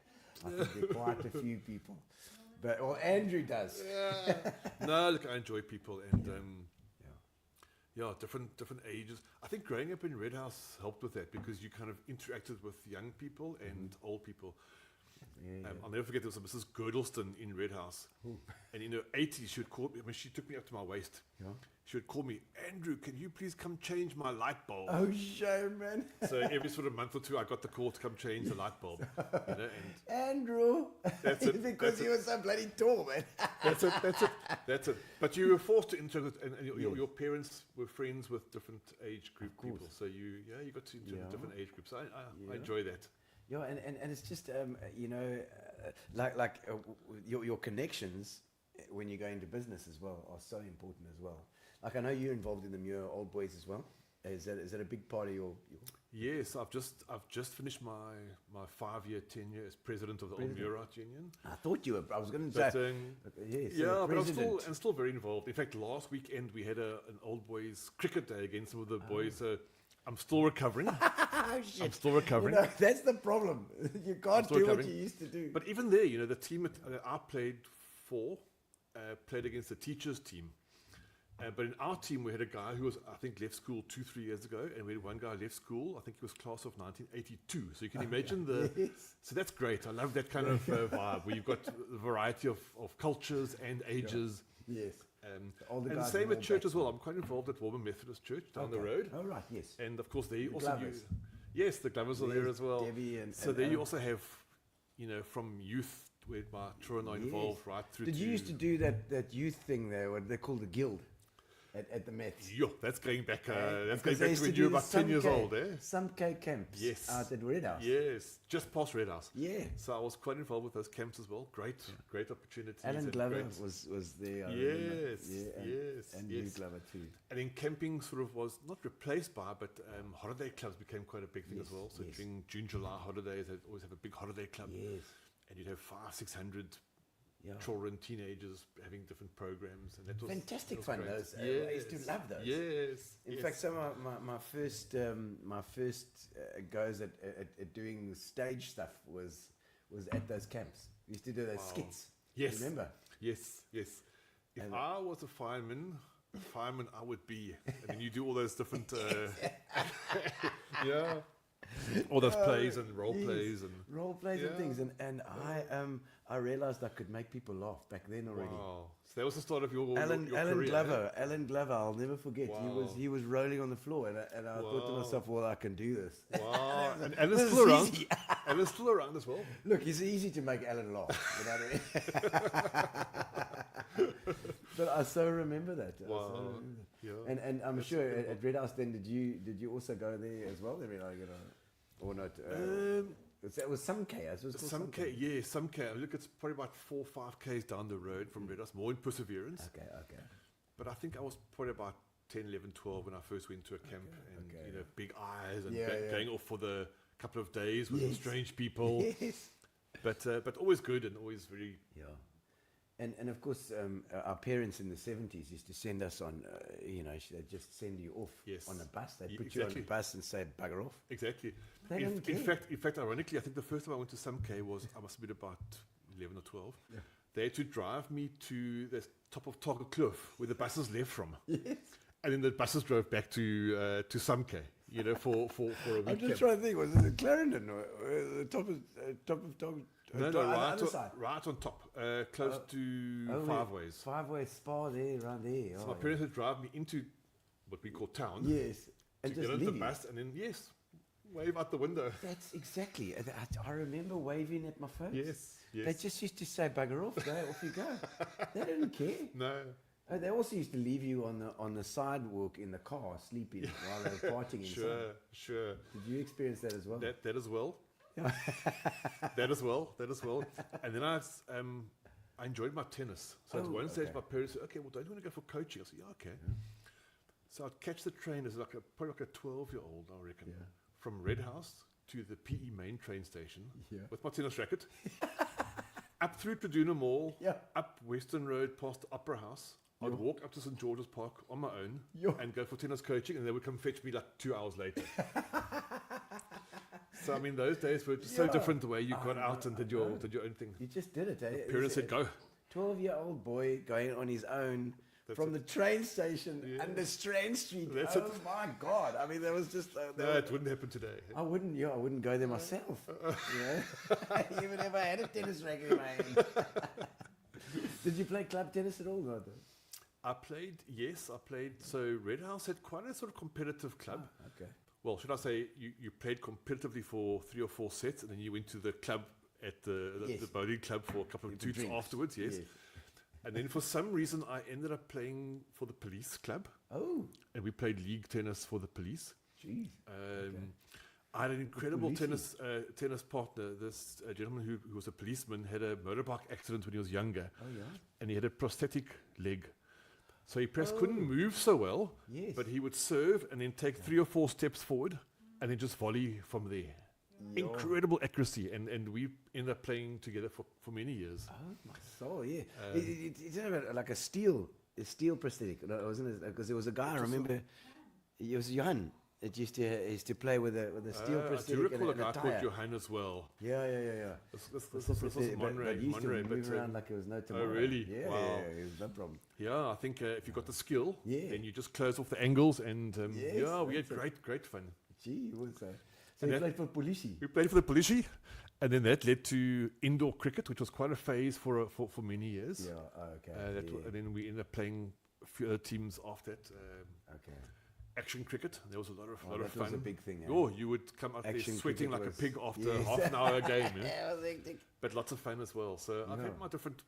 I think there are quite a few people. But Andrew does. No, look, I enjoy people and different ages. I think growing up in Red House helped with that because you kind of interacted with young people and old people. I'll never forget there was a Mrs. Girdleston in Red House. And in her 80s, she would call me, I mean, she took me up to my waist. Yeah. She would call me, Andrew, can you please come change my light bulb? Oh, shame, man. So every sort of month or two, I got the call to come change the light bulb. You know, and Andrew. That's it, Because that's he was so bloody tall, man. that's it. But you were forced to interact with, and your parents were friends with different age group people. So you got to interact with different age groups. I enjoy that. Yeah, and it's just your connections when you go into business as well are so important as well. Like I know you're involved in the Muir Old Boys as well. Is that a big part of your? Yes, I've just finished my 5-year tenure as president of the Old Muir Art Union. I thought you were. I was going to say. Yes. But I'm still very involved. In fact, last weekend we had an Old Boys cricket day against some of the boys. I'm still recovering. Oh, shit. I'm still recovering. That's the problem. You can't do what you used to do. But even there, the team I played for played against the teachers' team. But in our team, we had a guy who was, I think, left school 2-3 years ago, and we had one guy left school. I think he was class of 1982. So you can imagine Yes. So that's great. I love that kind of vibe where you've got a variety of cultures and ages. Yes. And the same at church as well. I'm quite involved at Woburn Methodist Church down the road. Oh, right, yes. And of course, they also Glovers. yes, the Glovers are there as well. Debbie So there you also have, from youth where my children are involved right through. Did you used to do that youth thing there, what they call the guild at the Mets? Yeah, that's going back. That's Because going they back used to when do you were the about 10 years Some old, eh? Some K camps Yes. out at Red House. Yes, just past Red House. Yeah. So I was quite involved with those camps as well. Great opportunities. Alan and Glover great- was there. I Yes, remember. Yeah, and yes. Hugh Glover too. And then camping sort of was not replaced by, but holiday clubs became quite a big thing as well. So yes. during June, July holidays, they'd always have a big holiday club. Yes. And you'd have 500-600 Yeah. children, teenagers having different programs. And that was Fantastic that was fun. great. Those. I used to love those. Yes. In yes. fact, some of my first goes at doing stage stuff was at those camps. We used to do those skits. Yes. Remember? Yes. If I was a fireman I would be. And then you do all those different, all those plays and role plays and role plays and things. And I realized I could make people laugh back then already. wow. So that was the start of your Alan career. Glover, Alan Glover, I'll never forget. Wow. He was rolling on the floor, and I thought to Wow. myself, well, I can do this. Wow. and This Alan's is still around. easy. Alan's still around as well. Look, it's easy to make Alan laugh. You know what I mean? But I so remember that. Wow. Yeah. And I'm sure at Red House then, did you also go there as well? Every now and again, or not? It was some K. It was called Some K, yeah, some K. Look, it's probably about 4 or 5 Ks down the road from Red House, more in Perseverance. Okay. But I think I was probably about 10, 11, 12 when I first went to a camp and, big eyes and going off for the couple of days with strange people. Yes. But always good and always very... Yeah. And of course, our parents in the 70s used to send us on, they'd just send you off Yes. on a bus. They'd Ye- put you on exactly. a bus and say, bugger off. Exactly. They In, don't in care. fact, ironically, I think the first time I went to some K was, I must have been about 11 or 12. Yeah. They had to drive me to the top of Target Cliff, where the buses left from. Yes. And then the buses drove back to some K, for a weekend. I'm just trying to think, was it Clarendon or the top of No, on the right, other side? right on top, close to Five Ways. Five-way spa there, around there. So my parents would drive me into what we call town Yes. to And get just into leave the you. bus and then, wave out the window. That's exactly. I remember waving at my folks. Yes. They just used to say, bugger off, go, off you go. They didn't care. No. They also used to leave you on the sidewalk in the car, sleeping while they were partying inside. Sure. Did you experience that as well? That as well. That as well. And then I enjoyed my tennis. So at Oh, one stage, okay. my parents said, okay, well, don't you want to go for coaching? I said, yeah, okay. So I'd catch the train as probably like a 12-year-old, I reckon, from Red House to the PE main train station with my tennis racket, up through Traduna Mall, up Western Road past the Opera House. I'd walk up to St. George's Park on my own and go for tennis coaching, and they would come fetch me like 2 hours later. So, I mean, those days were so different the way you got out and did your own thing. You just did it, eh? Parents said, go. 12-year-old boy going on his own from the train station under Strand Street. That's oh my God! I mean, there was just No, it wouldn't happen today. I wouldn't go there myself. You know? Even if I had a tennis racket in my hand. Did you play club tennis at all, God? I played. So Red House had quite a sort of competitive club. Okay. Well, should I say you played competitively for 3 or 4 sets, and then you went to the club at the bowling club for a couple of toots afterwards. Yes. And then for some reason, I ended up playing for the police club. Oh. And we played league tennis for the police. Jeez. I had an incredible tennis partner. This gentleman who was a policeman had a motorbike accident when he was younger. Oh, yeah. And he had a prosthetic leg. So he couldn't move so well, but he would serve and then take 3 or 4 steps forward and then just volley from there. Incredible accuracy, and we ended up playing together for many years. Oh my soul, yeah. It's like a steel prosthetic, wasn't it? Because there was a guy I remember. He was Johan. It used to play with a steel prosthetic. I do recall a and guy tire. called Johan as well. Yeah. This was Monterey. But he used to move but, around like it was no tomorrow. Oh, really? Yeah, Wow. it was no problem. Yeah, I think if you got the skill, Yeah. then you just close off the angles, and Yes, we had that's great fun. Gee, you would say. So And you that- played for Politie? We played for the Politie, and then that led to indoor cricket, which was quite a phase for many years. Yeah, okay. And then we ended up playing a few other teams after that. Okay. Action cricket, there was a lot of fun. That was a big thing. Eh? Oh, you would come out Action there sweating like cricket a pig was- after yes. half an hour game. Yeah? Yeah, I was hectic. But lots of fun as well. So I've had my different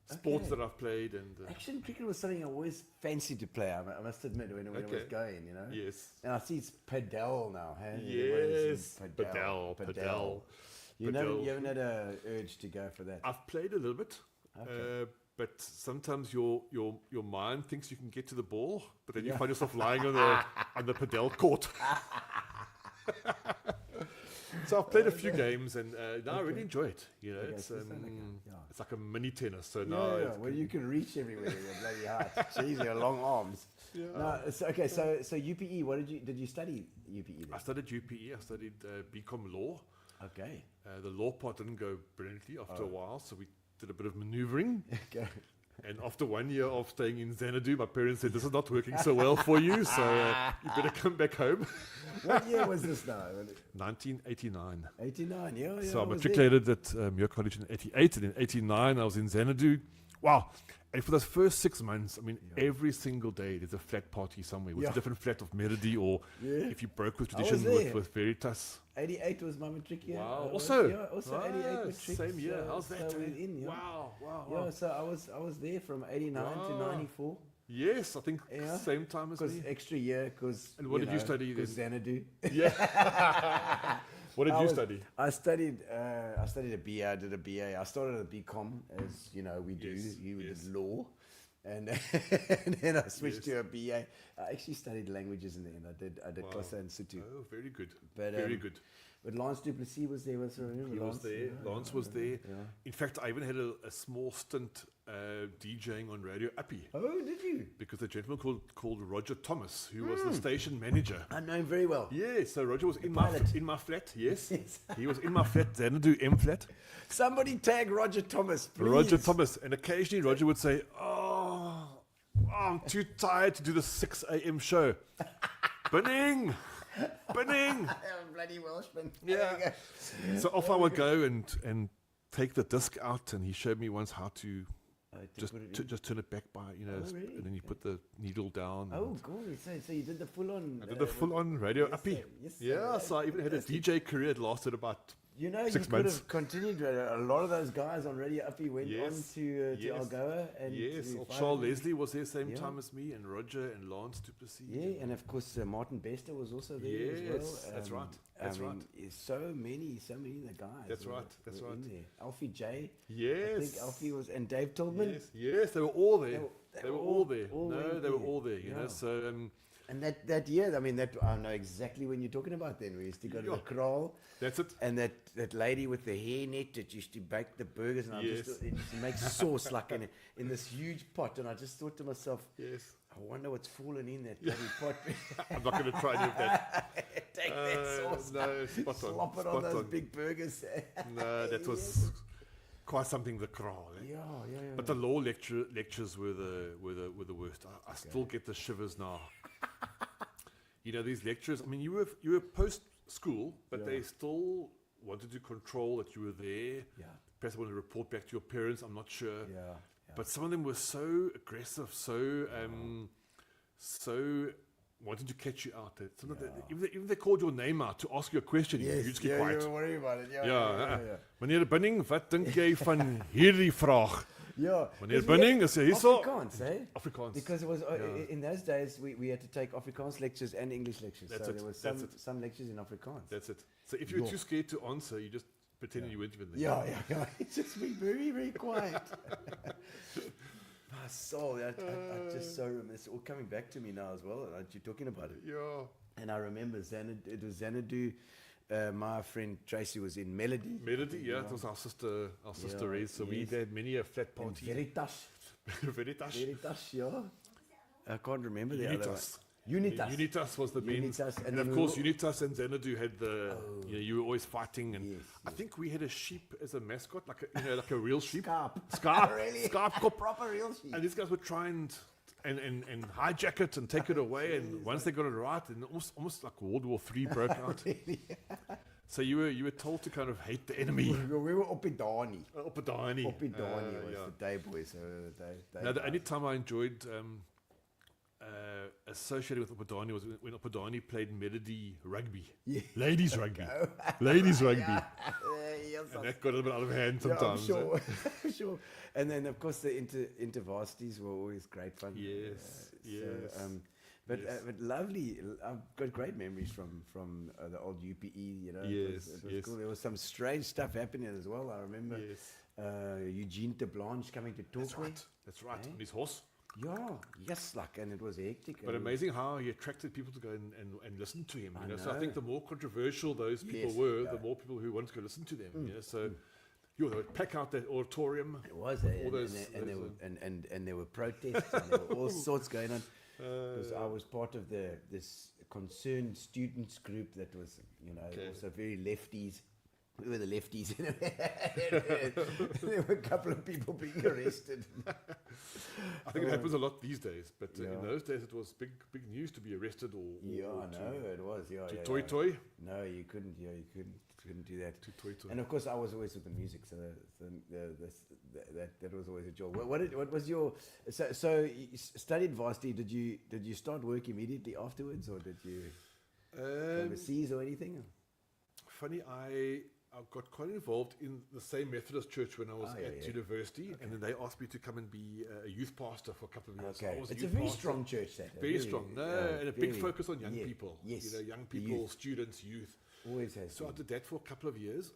Okay. sports that I've played. And Action cricket was something I always fancied to play. I must admit when it was going, you know. yes. And I see it's padel now. Hey? Yes. Padel. Padel. You Padel. haven't had a urge to go for that. I've played a little bit. Okay. But sometimes your mind thinks you can get to the ball, but then you find yourself lying on the padel court. So I've played a few games, and now I really enjoy it. You know, it's like a mini tennis. So now it's well, you can reach everywhere with your bloody heart. Jeez, your long arms. Yeah. No, so UPE. What did you study UPE? Then? I studied UPE. I studied BCom law. Okay. The law part didn't go brilliantly after a while, so we did a bit of maneuvering. Okay. And after 1 year of staying in Xanadu, my parents said, this is not working so well for you, so you better come back home. What year was this now? 1989. 89, yeah. So I was matriculated at Muir College in 88, and in 89 I was in Xanadu. Wow. And for those first 6 months, I mean, every single day there's a flat party somewhere with a different flat of Melody, or if you broke with tradition with Veritas. 88 was my matric year. Wow. Also 88 wow, matric. same year. How's that? So we're in, yeah. Wow. Yeah, so I was there from 89 to 94. Yes, I think same time as me. Because extra year, because. And what did you study then? Xanadu. Yeah. What did you study? I studied a BA. I did a BA. I started at a BCom, as you know we do. You did law, and then I switched to a BA. I actually studied languages in the end. I did Xhosa and Sotho. Oh, very good. But, very good. But Lance Duplessis was there. He was there. Lance was there. In fact, I even had a small stint DJing on Radio Uppy. Oh, did you? Because a gentleman called Roger Thomas, who was the station manager. I know him very well. Yeah, so Roger was in my flat. Yes, he was in my flat, Xanadu M flat. Somebody tag Roger Thomas, please. Roger Thomas, and occasionally Roger would say, "Oh, I'm too tired to do the 6 a.m. show." Binning. Bloody Welshman. Yeah. So off I would go and take the disc out, and he showed me once how to just turn it back by, really? and then you put the needle down. Oh, cool. So you did the full on. I did the full on Radio Uppy. Yes, yeah, so I even had a DJ career that lasted about You know, 6 you could months. have continued. A lot of those guys on Radio Uppy went Yes, on to yes. Algoa. And Yes, to old Five Charles Rivers. Leslie was there same Yeah. time as me, and Roger and Lance Duplessis. Yeah, and of course Martin Bester was also there as well. Yes, that's right, that's right. So many of the guys. That's were- right, that's were in right. there. Alfie J. Yes. I think Alfie was, and Dave Tillman. Yes, yes, they were all there. They They were were all there. all No, went they were there. all there. You know, Yeah. so And that year, I mean, that I know exactly when you're talking about. Then we used to go to the Yeah. kraal, that's it. and that lady with the hairnet that used to bake the burgers, and I Yes. just it used to make sauce like in this huge pot, and I just thought to myself, Yes, I wonder what's fallen in that bloody pot. I'm not going to try any of that. Take that sauce, No, spot on. slop it spot on those on. big burgers. No, that was quite something. The kraal. Eh? Yeah. But the law lectures were the worst. I still get the shivers now. You know, these lectures. I mean, you were post school, but they still wanted to control that you were there. Yeah. Perhaps they wanted to report back to your parents. I'm not sure. Yeah. But some of them were so aggressive, so wanting to catch you out. That sometimes even they called your name out to ask you a question, you just keep quiet. you worry about it. Ja, meneer Bunning, wat dink jy van hierdie vraag? Yeah. Meneer Bunning, is hy hierso? Afrikaans, eh? Afrikaans. Because it was in those days we had to take Afrikaans lectures and English lectures. That's so it, there was that's it. some lectures in Afrikaans. That's it. So if you're too scared to answer, you just pretend you weren't even there. Yeah. It's just been very, very quiet. My soul, I just so remember. It's all coming back to me now as well. You're talking about it. Yeah. And I remember it was Xanadu. My friend Tracy was in Melody. Melody, yeah, it was our sister Rez. So we had many a flat And party. Veritas. Veritas. Yeah. I can't remember the other one. Unitas. Unitas. Unitas was the main. Unitas, And and of then course, we Unitas and Xanadu had the. You were always fighting, and Yes, I think we had a sheep as a mascot, like a real sheep. Scarp. Really? Scarp kop. Proper real sheep. And these guys would try and hijack it and take it away. And once they got it right, and almost like World War III broke out. Really? So you were told to kind of hate the enemy. We were Opidani. Opidani. Opidani was the day boys. They Now, the only time I enjoyed associated with Opidani was when Opidani played Melody rugby. Yeah. Ladies rugby. Ladies rugby. Yes, And that got a bit out of hand sometimes. Yeah, I'm sure. And then, of course, the intervarsities were always great fun. Yes, yes. But Yes. but lovely. I've got great memories from the old UPE. You know, Yes, it was yes. cool. There was some strange stuff happening as well. I remember Yes. Eugene de Blanche coming to talk. That's right. That's right. Eh? On his horse. Yeah, yes, and it was hectic. But and amazing how he attracted people to go and listen to him. You know? So I know. think the more controversial those people Yes, were, yeah. the more people who wanted to go listen to them. You know? So they would pack out that auditorium. It was, all those- and those, there were protests and there were all sorts going on. Because I was part of this concerned students group that was, also very lefties. We were the lefties. There were a couple of people being arrested. I think it happens a lot these days, but in Yeah. those days it was big news to be arrested or I know it was. to toy. No, you couldn't. Yeah, you couldn't do that. To toy. And of course, I was always with the music, so that was always a joy. What was your so you studied varsity? Did you start work immediately afterwards, or did you go overseas or anything? Funny, I got quite involved in the same Methodist church when I was at university, and then they asked me to come and be a youth pastor for a couple of years. So I Okay, was it's a youth very pastor. strong church. That Very strong. No, and a big very- focus on young yeah, people. Yes, Young the people, youth. students, youth. Always has. So I been. did that for a couple of years.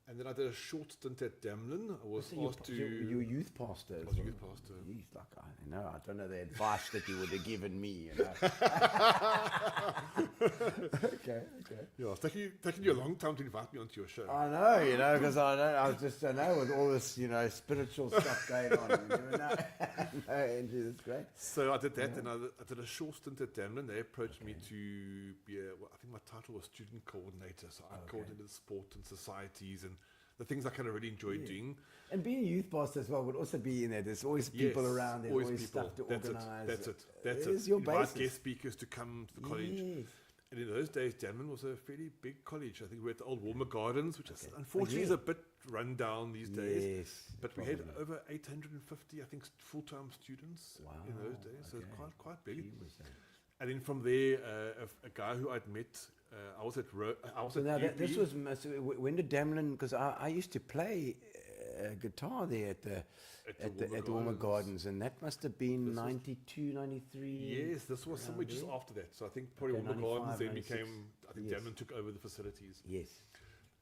And then I did a short stint at Damlin. I was So asked to... you're youth pastor. I as was a well. youth pastor. Jeez, I don't know the advice that you would have given me. Okay. Yeah, it's taking you a long time to invite me onto your show. I know, because I know with all this, spiritual stuff going on. You never know. No, Andrew, that's great. So I did that, and I did a short stint at Damlin. They approached me to be I think my title was student coordinator. So I coordinated sport and societies and the things I kind of really enjoyed doing. And being a youth pastor as well would also be in there. There's always people Yes, around. There's always people. stuff to That's organise. That's it. It is your Invite basis. guest speakers to come to the college. Yes. And in those days, Damlin was a fairly big college. I think we were at the old Walmer Gardens, which is unfortunately is a bit run down these days. Yes, But we had probably. over 850, I think, full-time students in those days. So it's quite big. Gee, was that- And then from there, a guy who I'd met, I was at So now this UP. was when did Damlin? Because I used to play guitar there at the Warmer Gardens, and that must have been 92, 93. Yes, this was somewhere just after that. So I think probably Okay, Warmer Gardens 95, then 96. became, I think Yes. Damlin took over the facilities. Yes.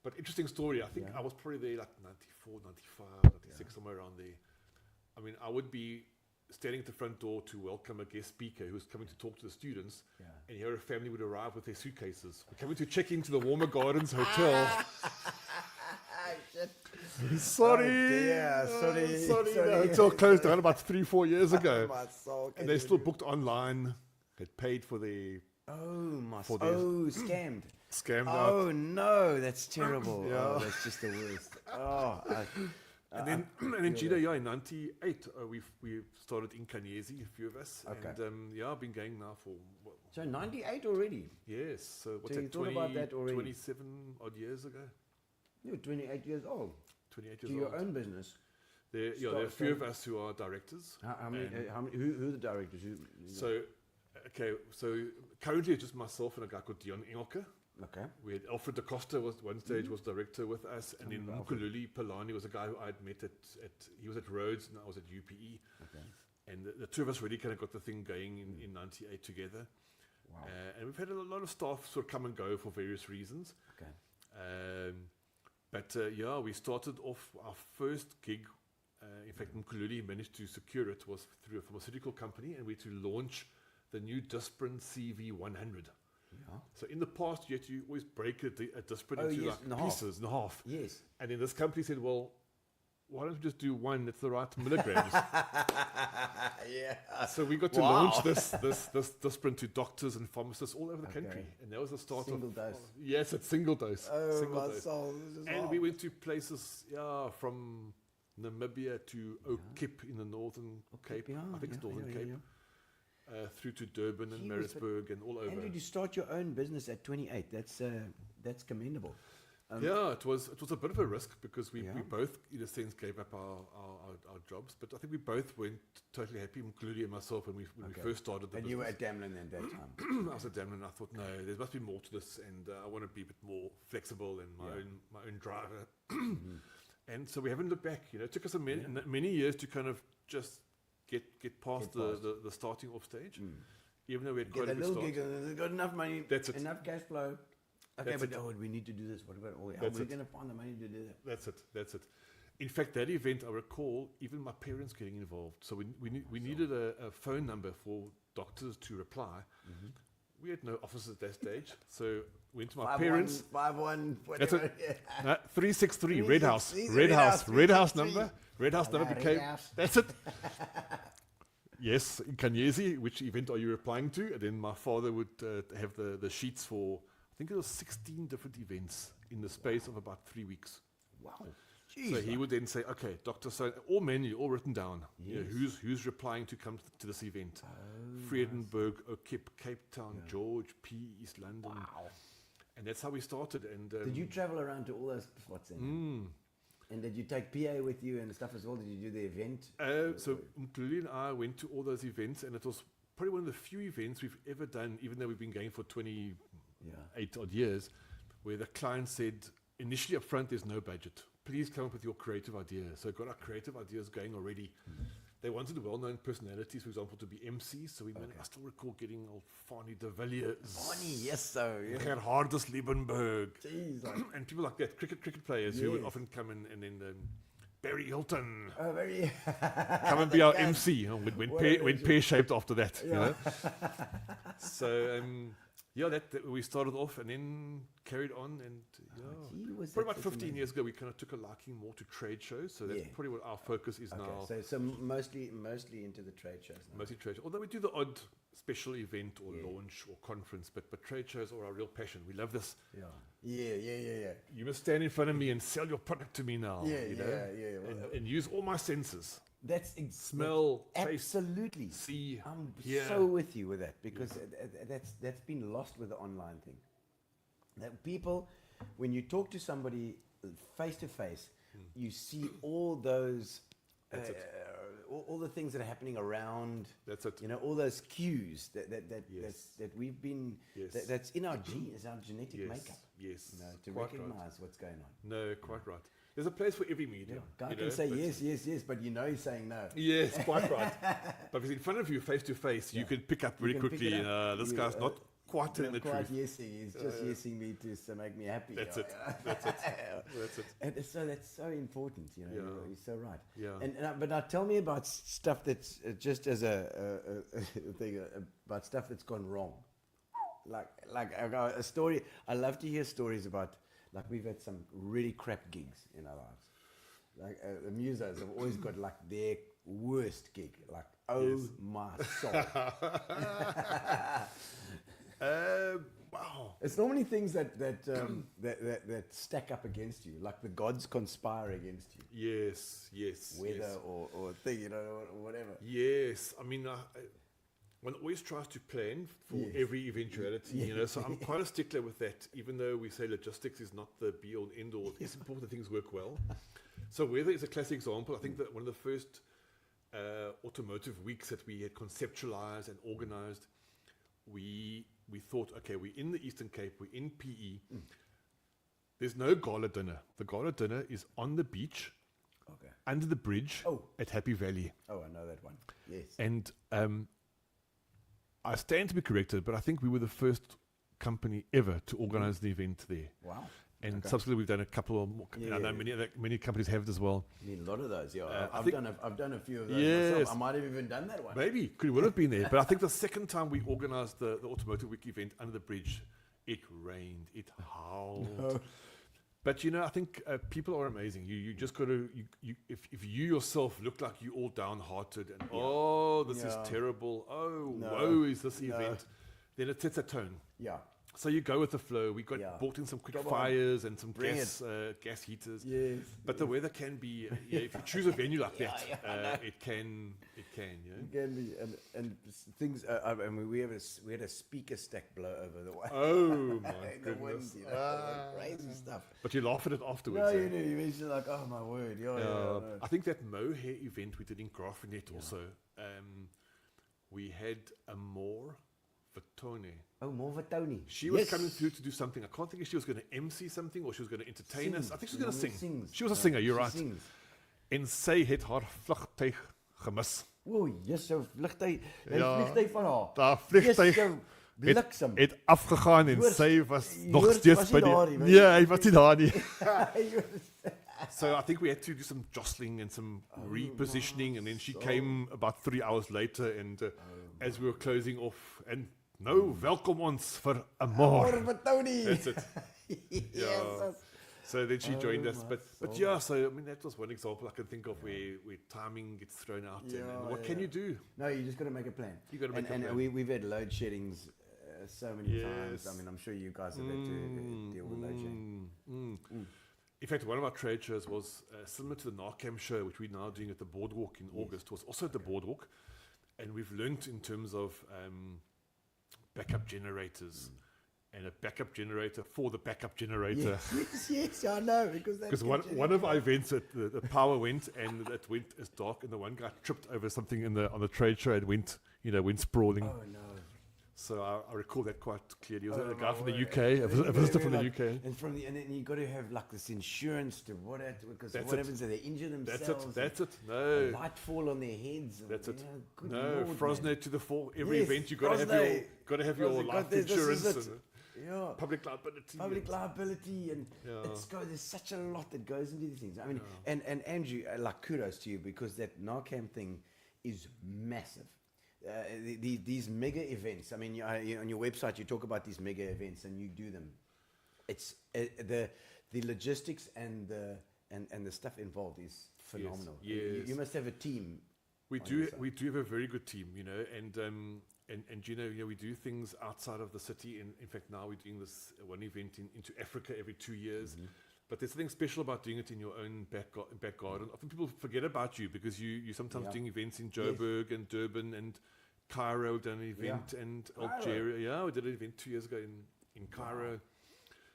But interesting story. I think Yeah. I was probably there like 94, 95, 96, somewhere around there. I mean, I would be standing at the front door to welcome a guest speaker who's coming to talk to the students. Yeah. And here a family would arrive with their suitcases. We're coming to check into the Warmer Gardens Hotel. Sorry. Oh dear, sorry. The hotel closed down about 3-4 years ago. My soul, And they still booked online, had paid for the for their- scammed. scammed out. Oh no, that's terrible. Yeah. Oh, that's just the worst. Oh, And then Gino, in 98, we started Inkanyezi, a few of us. Okay. And I've been going now for, so 98 already. yes, so what's So that, you thought about that already? 27 odd years ago? You're 28 years old. 28 To years your old. own business. There are a few of us who are directors. How many? and Who are the directors? So currently it's just myself and a guy called Dion Engelke. Okay. We had Alfred da Costa was one stage was director with us, and then remember Alfred. Mkululi Palani was a guy who I'd met at he was at Rhodes and I was at UPE. Okay. And the two of us really kind of got the thing going in 98 together. Wow. And we've had a lot of staff sort of come and go for various reasons. Okay. But we started off our first gig. In fact, Mkululi managed to secure it, was through a pharmaceutical company, and we had to launch the new Disprin CV100. Yeah. So in the past, you had to always break a Disprin Oh, into yes, like in half. pieces, in half. Yes. And then this company said, well, why don't we just do one that's the right milligrams? Yeah. So we got to Wow. launch this Disprin to doctors and pharmacists all over the country. Okay. And that was the start Single of... dose. Yes, it's single dose. Oh, single my dose. soul. This is And hard. we went to places, from Namibia to Oak Cape in the Northern Cape. yeah, I think it's yeah, Northern yeah, Cape. Through to Durban and Gee whiz, but Maritzburg and all over. Andrew, to start your own business at 28, that's commendable. Yeah, it was a bit of a risk because we Yeah. both, in a sense, gave up our jobs. But I think we both went totally happy, including myself, when we Okay. first started the And business. you were at Damlin at that time. I was at Damlin and I thought, no, there must be more to this, and I want to be a bit more flexible and my own driver. And so we haven't looked back. It took us many years to kind of just get past the starting off stage. Even though we had Get quite a that good little start. gig, they've got enough money, That's it. enough cash flow. Okay, That's but it. we need to do this. What about how That's are we it. going to find the money to do that? That's it. In fact, that event, I recall, even my parents getting involved. So we needed a phone number for doctors to reply. We had no offices at that stage, so went to my parents. 51, That's whatever. it. 363 Red House. 363, Red House. Red House 363. number. Red House number Red became. House. That's it. Yes, Inkanyezi, which event are you replying to? And then my father would have the sheets for, I think it was 16 different events in the space of about 3 weeks. Wow. So Jeez, he would then say, okay, Doctor, so all menu, all written down. Yes. Who's replying to come to this event? Vredenburg, O'Kip, Cape Town, George, P, East London. Wow. And that's how we started. And Did you travel around to all those spots then? And did you take PA with you and stuff as well? Did you do the event? So Mkululi and I went to all those events, and it was probably one of the few events we've ever done, even though we've been going for 28 odd years, where the client said, initially up front, there's no budget. Please come up with your creative idea. So got our creative ideas going already. They wanted well-known personalities, for example, to be MCs. So I still recall getting old Fani de Villiers, Funny, yes, so. Yeah. Gerhardus Liebenberg, Jeez, and people like that, cricket players who would Yes. often come in, and then Barry Hilton. Oh, very. Come and be our MC. Went pear-shaped after that. Yeah. So that we started off and then carried on, and Gee whiz, probably about that's 15 amazing. years ago we kind of took a liking more to trade shows. So that's Yeah. probably what our focus is now. So mostly into the trade shows now. Mostly trade shows. Although we do the odd special event or launch or conference, but trade shows are our real passion. We love this. Yeah. You must stand in front of me and sell your product to me now. Yeah, you know? yeah. Well, And use all my senses. That's Smell, taste, absolutely. see, I'm hear. so with you with that because that's been lost with the online thing. That people, when you talk to somebody face to face, you see all those That's it. all the things that are happening around. That's it. You know, all those cues that Yes. that we've been. Yes. That's in our genes, our genetic Yes. makeup. Yes. You know, to Quite recognize right. what's going on. No, quite right. There's a place for every medium. Guy you can know, say but- yes, but you know he's saying no. Yes, quite right. But if it's in front of you, face to face, you can pick up very can pick quickly. it up. This You, guy's not quite telling the Not quite truth. yesing. He's just yesing me to make me happy. That's you it. know. That's it. That's it. And so that's so important, you know. Yeah. You're so right. Yeah. But now tell me about stuff that's just as a thing about stuff that's gone wrong. Like a story. I love to hear stories about. Like we've had some really crap gigs in our lives. Like the musos have always got like their worst gig. Like my soul. Wow. It's normally things that stack up against you, like the gods conspire against you. Yes, yes. Weather yes. or thing, you know, or whatever. Yes, I mean, one always tries to plan for Yes. every eventuality, you know, so I'm quite a stickler with that, even though we say logistics is not the be-all and end-all, it's important that things work well. So weather is a classic example. I think that one of the first automotive weeks that we had conceptualized and organized, we thought, okay, we're in the Eastern Cape, we're in PE, there's no gala dinner. The gala dinner is on the beach, Okay. under the bridge at Happy Valley. Oh, I know that one. Yes. And I stand to be corrected, but I think we were the first company ever to organize the event there. Wow. And Okay. subsequently, we've done a couple of more. Yeah, I know many companies have it as well. I mean, a lot of those. Yeah, I I've think- done a few of those Yes. myself. I might have even done that one. Maybe could well have been there, but I think the second time we organized the Automotive Week event under the bridge, it rained, it howled. But you know, I think people are amazing. You just got to if you yourself look like you all downhearted and this is Yeah. terrible. Oh, No. woe is this No. event. Then it sets a tone. Yeah. So you go with the flow. We got Yeah. bought in some quick Come on. fires and some Bring gas heaters. Yes. But the weather can be, if you choose a venue like that, I know. it can, you know. It can be, and things. I mean, we had a speaker stack blow over the way. Oh my In the wind, goodness. you know, crazy stuff. But you laugh at it afterwards. No, eh? you do. You're just like, oh my word, yeah. No. I think that mohair event we did in Grafenet also, we had a Moor Vatone. Oh, more for Tony. She was coming through to do something. I can't think if she was going to MC something or she was going to entertain us. I think she was going to sing. Sings. She was a singer, you're She right. sings. En sy het haar vliegtuig gemis. O, yes, so vliegtuig. Die Ja. vliegtuig van haar. Daar vliegtuig Yes, so bliksem. het afgegaan en Joris- sy was nog Joris steeds was by nie daar die... nie, Nee, hy was nie daar nie. So I think we had to do some jostling and some repositioning, and then she came about 3 hours later, and as we were closing off, and welkom ons vir 'n More môre. for Tony. That's it. Yes. So then she joined us, my but yeah. So I mean, that was one example I can think of where timing gets thrown out, and what can you do? No, you just got to make a plan. You gotta make a and plan. we've had load sheddings so many times. Yes. I mean, I'm sure you guys have had to deal with load shedding. In fact, one of our trade shows was similar to the Narcam show, which we're now doing at the Boardwalk in August, was also at the Boardwalk. And we've learnt in terms of backup generators and a backup generator for the backup generator. Yes, I know. Because one of our events, the power went and it went as dark, and the one guy tripped over something on the trade show and went sprawling. Oh, no. So I recall that quite clearly. It was Oh, a guy my from the word. UK, a visitor from the Like, UK. And then you got to have like this insurance to because That's what it. happens if they injure themselves? That's it. A No, light fall on their heads. that's it. Good No, Lord, Frosne man. to the fore. Every Yes, event you got to have your Frosne, life this is insurance it. and Yeah. public liability. Public liability, and Yeah. there's such a lot that goes into these things. I mean, and Andrew, like kudos to you, because that Narcam thing is massive. These mega events. I mean, on your website you talk about these mega events, and you do them. It's the logistics and the stuff involved is phenomenal. yes. You must have a team. We on do your side. we do have a very good team, and Gino, we do things outside of the city. And in fact, now we're doing this one event into Africa every 2 years. But there's something special about doing it in your own back garden. Often people forget about you because you sometimes doing events in Joburg and Durban and Cairo, done an event, and Algeria. Yeah, we did an event 2 years ago in Cairo.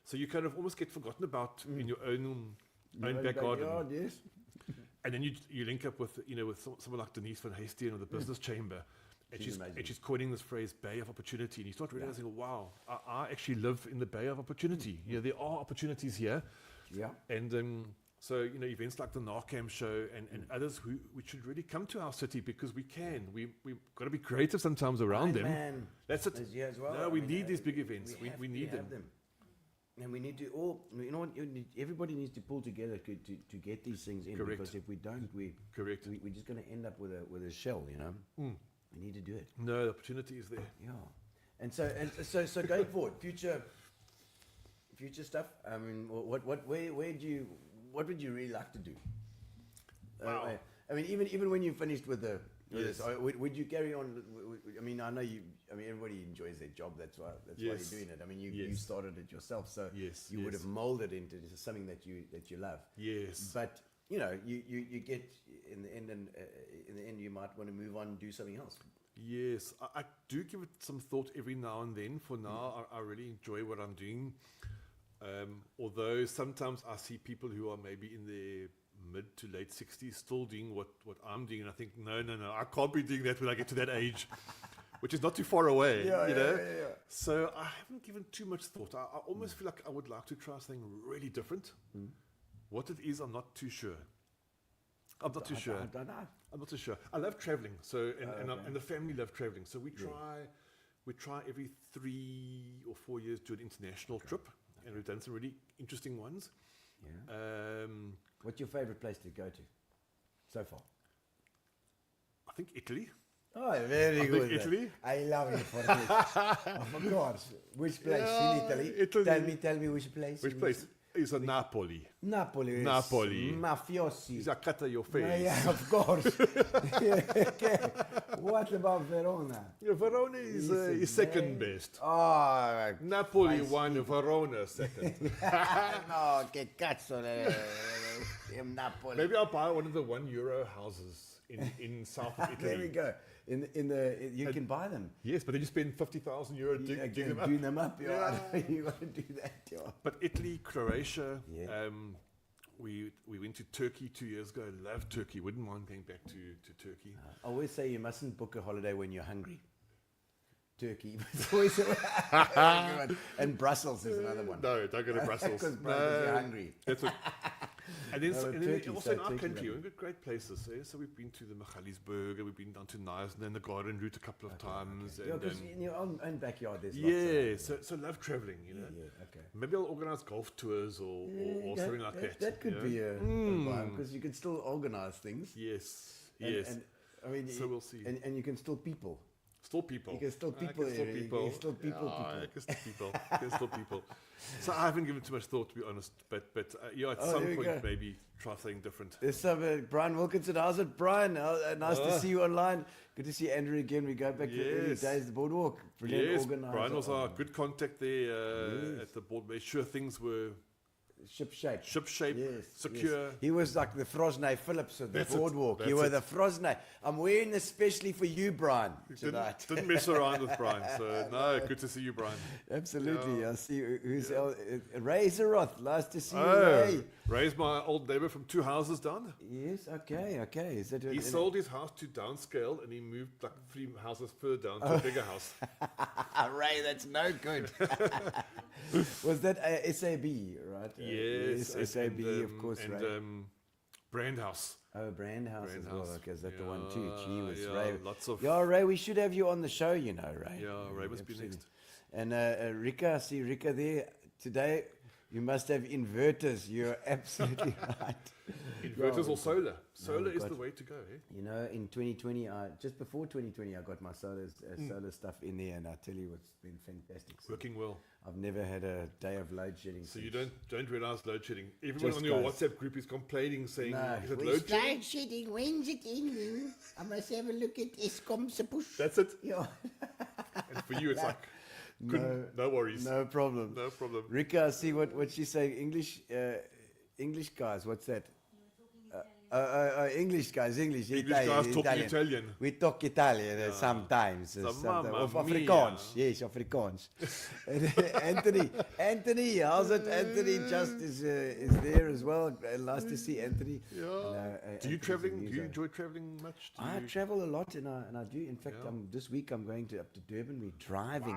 So you kind of almost get forgotten about in your own back garden. Yes. And then you link up with someone like Denise van Heestien of the Business Chamber, and She's amazing. she's coining this phrase "Bay of Opportunity," and you start realizing, wow, I actually live in the Bay of Opportunity. There are opportunities here, and so events like the Narcam show and others which should really come to our city because we can. We've got to be creative sometimes around them. Man, That's it. is here as well. No, we need these big events. We need have them. And we need to all, everybody needs to pull together to get these things in. Correct. Because if we don't, we're just going to end up with a shell, We need to do it. No, the opportunity is there. Yeah. And so going forward, future stuff. I mean, what would you really like to do? Wow. I mean, even when you finished with the. Yes. Would you carry on? I mean, I know you. I mean, everybody enjoys their job. That's why you're doing it. I mean, you started it yourself, so you would have molded into something that you love. Yes. But you get in the end, and in the end, you might want to move on and do something else. Yes, I do give it some thought every now and then. For now, I really enjoy what I'm doing. Although sometimes I see people who are maybe in their mid to late 60s still doing what I'm doing, and I think no, I can't be doing that when I get to that age, which is not too far away. Yeah. So I haven't given too much thought. I almost feel like I would like to try something really different. What it is, I'm not too sure. I don't know. I'm not too sure. I love traveling, so and the family love traveling. So we try every 3 or 4 years to an international trip, and we've done some really interesting ones. Yeah. What's your favorite place to go to so far? I think Italy. Oh, very good. Italy. I love it for this. Of course. Which place in Italy? Italy. Tell me which place. Which place? It's Napoli. Napoli. Napoli. Mafiosi. It's a cut of your face. Yeah, of course. Okay. What about Verona? Yeah, Verona is second best. Oh, Napoli won, Verona second. no, che cazzo Napoli. Maybe I'll buy one of the €1 houses in south of Italy. There we go. You can buy them. Yes, but then you spend €50,000 doing them up. Yeah. You want to do that, yeah. But Italy, Croatia. Yeah. We went to Turkey 2 years ago. Loved Turkey. Wouldn't mind going back to Turkey. I always say you mustn't book a holiday when you're hungry. Turkey. It's always and Brussels is another one. No, don't go to Brussels. Because you're hungry. That's what. And then, Turkey, also in our Turkey, country, we've got great places. So we've been to the Magaliesberg, and we've been down to Nice, and then the Garden Route a couple of times. Okay. Yeah, because in your own backyard, there's lots. So love traveling, Yeah, okay. Maybe I'll organize golf tours or something like that. That could be a vibe, because you can still organize things. Yes. And I mean, so we'll see. And you can still people. Still people. You can still people. I can still people. So I haven't given too much thought, to be honest. But at some point, maybe try something different. There's some Brian Wilkinson. How's it, Brian? Nice to see you online. Good to see Andrew again. We go back to the early days, the boardwalk. Brilliant organizer. Brian was our good contact there at the board. Made sure things were ship shape, secure. Yes. He was like the Frosnay Phillips of the boardwalk. You were the Frosnay. I'm wearing this especially for you, Brian, tonight. Didn't mess around with Brian. So good to see you, Brian. Absolutely. Yeah. I see who's Ray Zeroth. Nice to see you, Ray. Ray's my old neighbor from 2 houses down. Yes. Okay. Is that he sold his house to downscale, and he moved like 3 houses further down to a bigger house. Ray, that's no good. Was that SAB, right? Yes, SAB, of course, and Ray. Brand House. Oh, Brand House as well. Okay, is that the one too? Gee, was Ray. Ray, we should have you on the show, Ray. Yeah, Ray must be next. And Rika, I see Rika there today. You must have inverters. You're absolutely right. Inverters or solar. Solar is the way to go. Eh? In 2020, just before 2020, I got my solar stuff in there, and I tell you, it's been fantastic. Working well. I've never had a day of load shedding. So you don't realize load shedding. Everyone on your WhatsApp group is complaining, saying, "Is it load shedding? Load shedding. When's it ending? I must have a look at Eskom's push." That's it. Yeah. And for you, it's like. No worries. No problem. No problem. Rika, I see what she's saying. English guys, what's that? English guys, English. English guys talking Italian. We talk Italian sometimes. Mamma Of mia. Afrikaans. Yes, Afrikaans. Anthony, how's it? Anthony just is there as well. Nice to see Anthony. Yeah. And, Do you Anthony's traveling? in Do New you Zealand. enjoy traveling much? Do I you- travel a lot, and I do. In fact, Yeah. this week I'm going up to Durban. We're driving.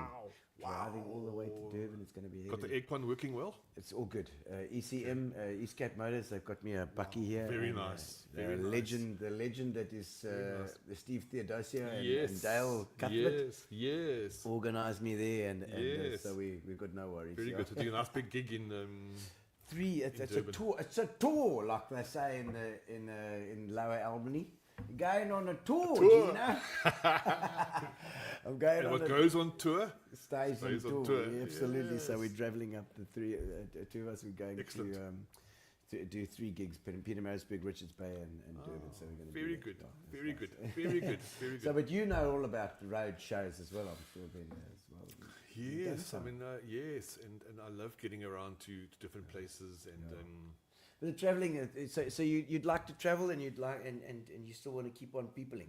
Driving all the way to Durban. It's going to be Got the heavy. aircon working well? It's all good. ECM, East Cape Motors, they've got me a bucky here. Very and, nice, The very nice. legend that is the Steve Theodosia and Yes. Dale Cuthbert Yes. organised me there, and Yes. so we've got no worries. Very yeah. good. So doing a nice big gig in. It's a Durban. tour. It's a tour, like they say in Lower Albany. Going on a tour, tour. Gino. I'm going And on what a goes on tour? stays on Stays on tour. tour. Yeah, absolutely. So Yes. we're travelling up the two of us. We're going Excellent. to do 3 gigs: Pietermaritzburg, Richards Bay, and Durban. So we're going to Very do that. good. Yeah, that's Very nice. good. Very good. Very So, good. but you know all about the road shows as well, I'm sure, Ben, as well. You've done Yes, I some. mean, yes, and I love getting around to different places and. But the travelling, so you'd like to travel, and you'd like, and you still want to keep on peopling.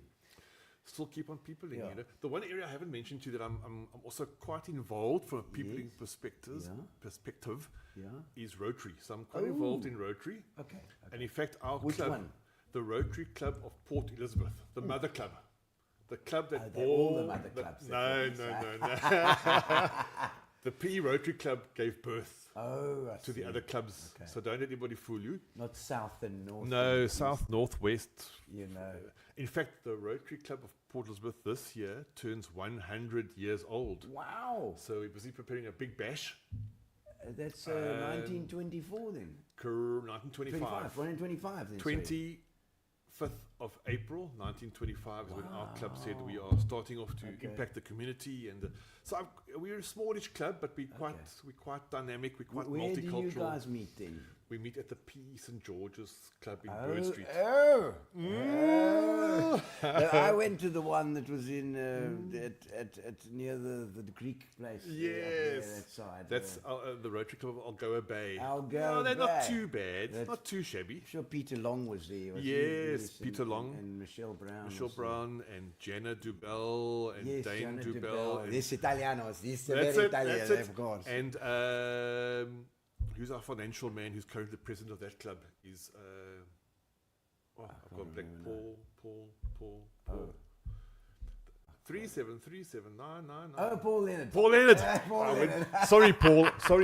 Still keep on peopling. Yeah. You know, the one area I haven't mentioned to you that I'm also quite involved from a peopling Yes. perspective Yeah. is Rotary. So I'm quite involved Oh. in Rotary. Okay. And in fact, our Which club, one? the Rotary Club of Port Elizabeth, the mother club, the club that they're all the mother clubs, that's No, what no, they no. The PE Rotary Club gave birth Oh, I to the see. other clubs. Okay. So don't let anybody fool you. Not south and north. No, and south, east, north, west. You know. In fact, the Rotary Club of Port Elizabeth this year turns 100 years old. Wow. So we're busy preparing a big bash. That's 1924 then. 1925. 125 then. sorry. 25th of April 1925 is when our club said we are starting off to Okay. impact the community, and so we're a smallish club, but we're quite dynamic, we're quite Where do multicultural. you guys meet then? We meet at the P. St George's Club in Bird Street. Oh. I went to the one that was in at near the Greek place. there, up there, Yes, that side. that's the Rotary Club of Algoa Bay. Algoa No, they're not Bay. too bad, That's- not too shabby. I'm sure Peter Long was there. wasn't he? Yes, Peter and, Long. and Michelle Brown. Michelle also. Brown and Jenna Dubell and Yes, Dane Gianna Dubell. Dubell. and- This Italianos. This That's very it, Italian, that's it. of course. And who's our financial man who's currently the president of that club is I've got blank. Paul. 373799. Oh, Paul Leonard. Paul Leonard. Paul I Leonard. went, sorry,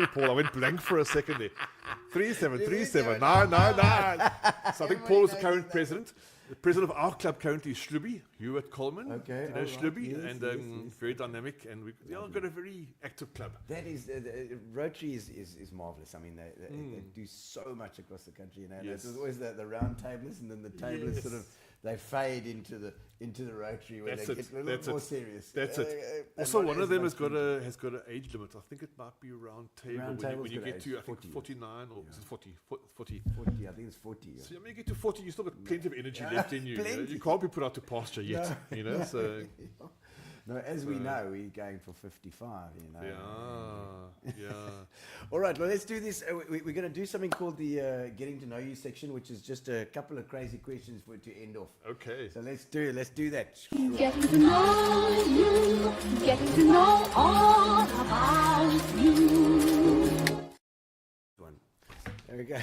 Paul. I went blank for a second there. 37379999. So I think Paul is the current president. The president of our club currently is Schlubby, Hewitt Coleman. Okay, You know all right. Schlubby, Yes, and yes, very dynamic, and we've got a very active club. That is, Rotary is marvelous. I mean, they do so much across the country. You know, Yes. there's always the round tablers, and then the tablers sort of they fade into the Rotary where That's they it, get a little that's more it, serious. That's it. And Also, not one as of them much has got an age limit. I think it might be round table. Round when table's you got get age, to, I think, 40. 49 or is it 40? 40. 40. I think it's 40. Yeah. So when you get to 40, you still got plenty of energy left in you. You know? Plenty. You can't be put out to pasture yet. No. You know, so No, as we know, we're going for 55. You know. yeah. All right, well, let's do this. We're going to do something called the Getting to Know You section, which is just a couple of crazy questions to end off. Okay. So let's do that. Getting to know you, getting to know all about you. One. There we go.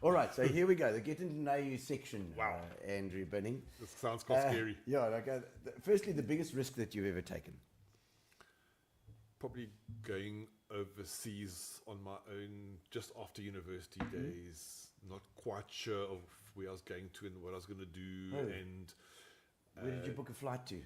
All right, so here we go. The Getting to Know You section. Wow. Andrew Binning. This sounds quite scary. Yeah, okay. Firstly, the biggest risk that you've ever taken. Probably going overseas on my own just after university days. Not quite sure of where I was going to and what I was going to do. Oh. And Where did you book a flight to?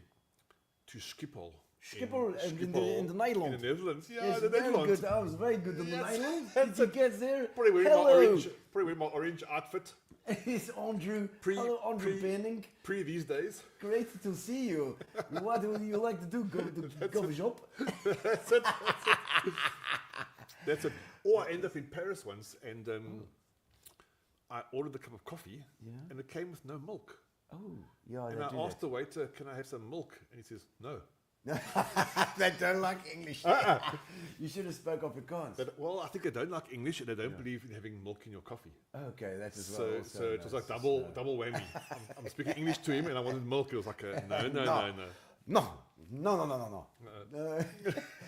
to Schiphol. Schiphol in the In Netherlands. the Netherlands, yeah, Yes, the very Netherlands. good. I was very good in the Yes, Netherlands. that's Did you get there? Probably wearing my orange outfit. It's Andrew. Pre- Hello, Andrew pre- Benning. Pre these days. Great to see you. What would you like to do? Go to shop? That's it. That's it. Or I ended up in Paris once, and I ordered a cup of coffee, and it came with no milk. Oh, yeah. And they I do asked the waiter, "Can I have some milk?" And he says, "No." They don't like English. You should have spoke Afrikaans. Well, I think they don't like English and they don't believe in having milk in your coffee. Okay, that is So, well. so it was like double whammy. I'm speaking English to him and I wanted milk. It was like a no. No.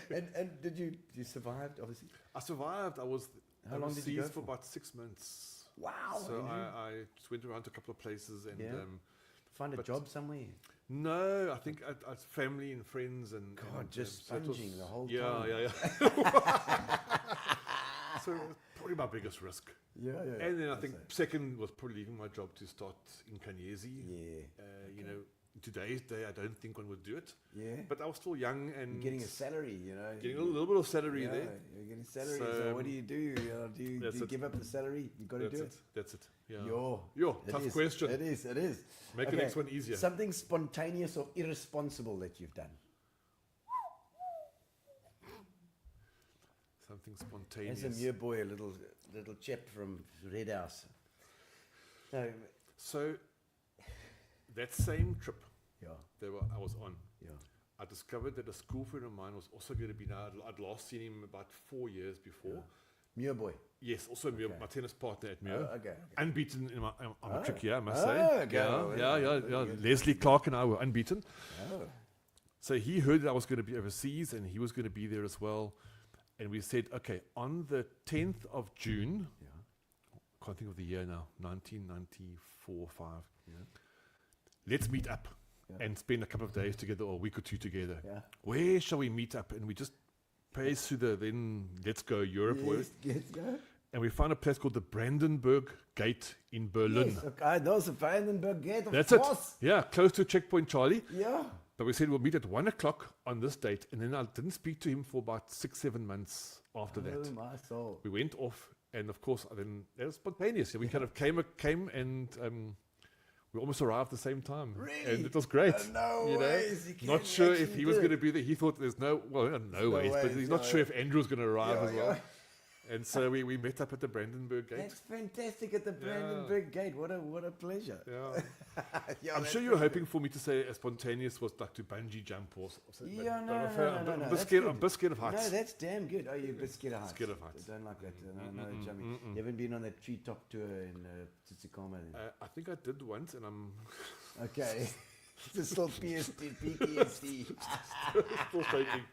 And did you survived, obviously? I survived. I was How long did you overseas go for for? about 6 months. Wow. So I just went around to a couple of places and Find a but- job somewhere. no, I think I family and friends and God, and, just so it was- sponging the whole yeah, time. Yeah. So it was probably my biggest risk. Yeah. And then I think second was probably leaving my job to start Inkanyezi. Yeah. You know, in today's day, I don't think one would do it. Yeah. But I was still young and You're getting a salary, you know. getting a little bit of salary there. You're getting salary. So, So, what do? Do you that's it. give up the salary? You got to That's do it. That's it. Yeah. It Tough is. question. It is. Make the next one easier. Something spontaneous or irresponsible that you've done. Something As spontaneous. a Muir boy, a little chap from Red House. No, So that same trip yeah. I was on, Yeah. I discovered that a school friend of mine was also going to be now. I'd last seen him about 4 years before. Muir boy. Yes, also Muir, Okay. my tennis partner at Muir. Oh, okay. Unbeaten in my trick here, I must Oh, say. okay. Yeah. Leslie Clark and I were unbeaten. Oh. So he heard that I was going to be overseas and he was going to be there as well. And we said, okay, on the 10th of June, can't think of the year now, 1994, 5. Let's meet up and spend a couple of days together or a week or two together. Yeah. Where shall we meet up? And we just paced through the then Let's Go Europe. Yes, go. And we found a place called the Brandenburg Gate in Berlin. Yes, okay, I know the Brandenburg Gate, of That's course. it. Yeah, close to Checkpoint Charlie. Yeah. But we said we'll meet at 1 o'clock on this date. And then I didn't speak to him for about 6-7 months after Oh, that. my soul. We went off, and of course, then it was spontaneous. We kind of came and we almost arrived at the same time. Really? And it was great. No you know? ways, you Not can sure if actually he was do going to it. be there. He thought there's no ways, but ways, he's not yeah, sure yeah. if Andrew was going to arrive Yeah, as well. yeah. And so we met up at the Brandenburg Gate. That's fantastic at the Brandenburg Gate. What a pleasure. Yeah. Yeah, I'm that's sure you were hoping for me to say as spontaneous was like to bungee jump or something. Yeah, but no, I'm no, afraid no, I'm no, a no, bit that's scared. good. I'm a bit scared of heights. No, that's damn good. Oh, you're a bit scared of heights. Scared of heights. I don't like that. No, jumping. You haven't been on that treetop tour in Tsitsikama then? I think I did once, and I'm Okay. It's still PTSD. still shaking.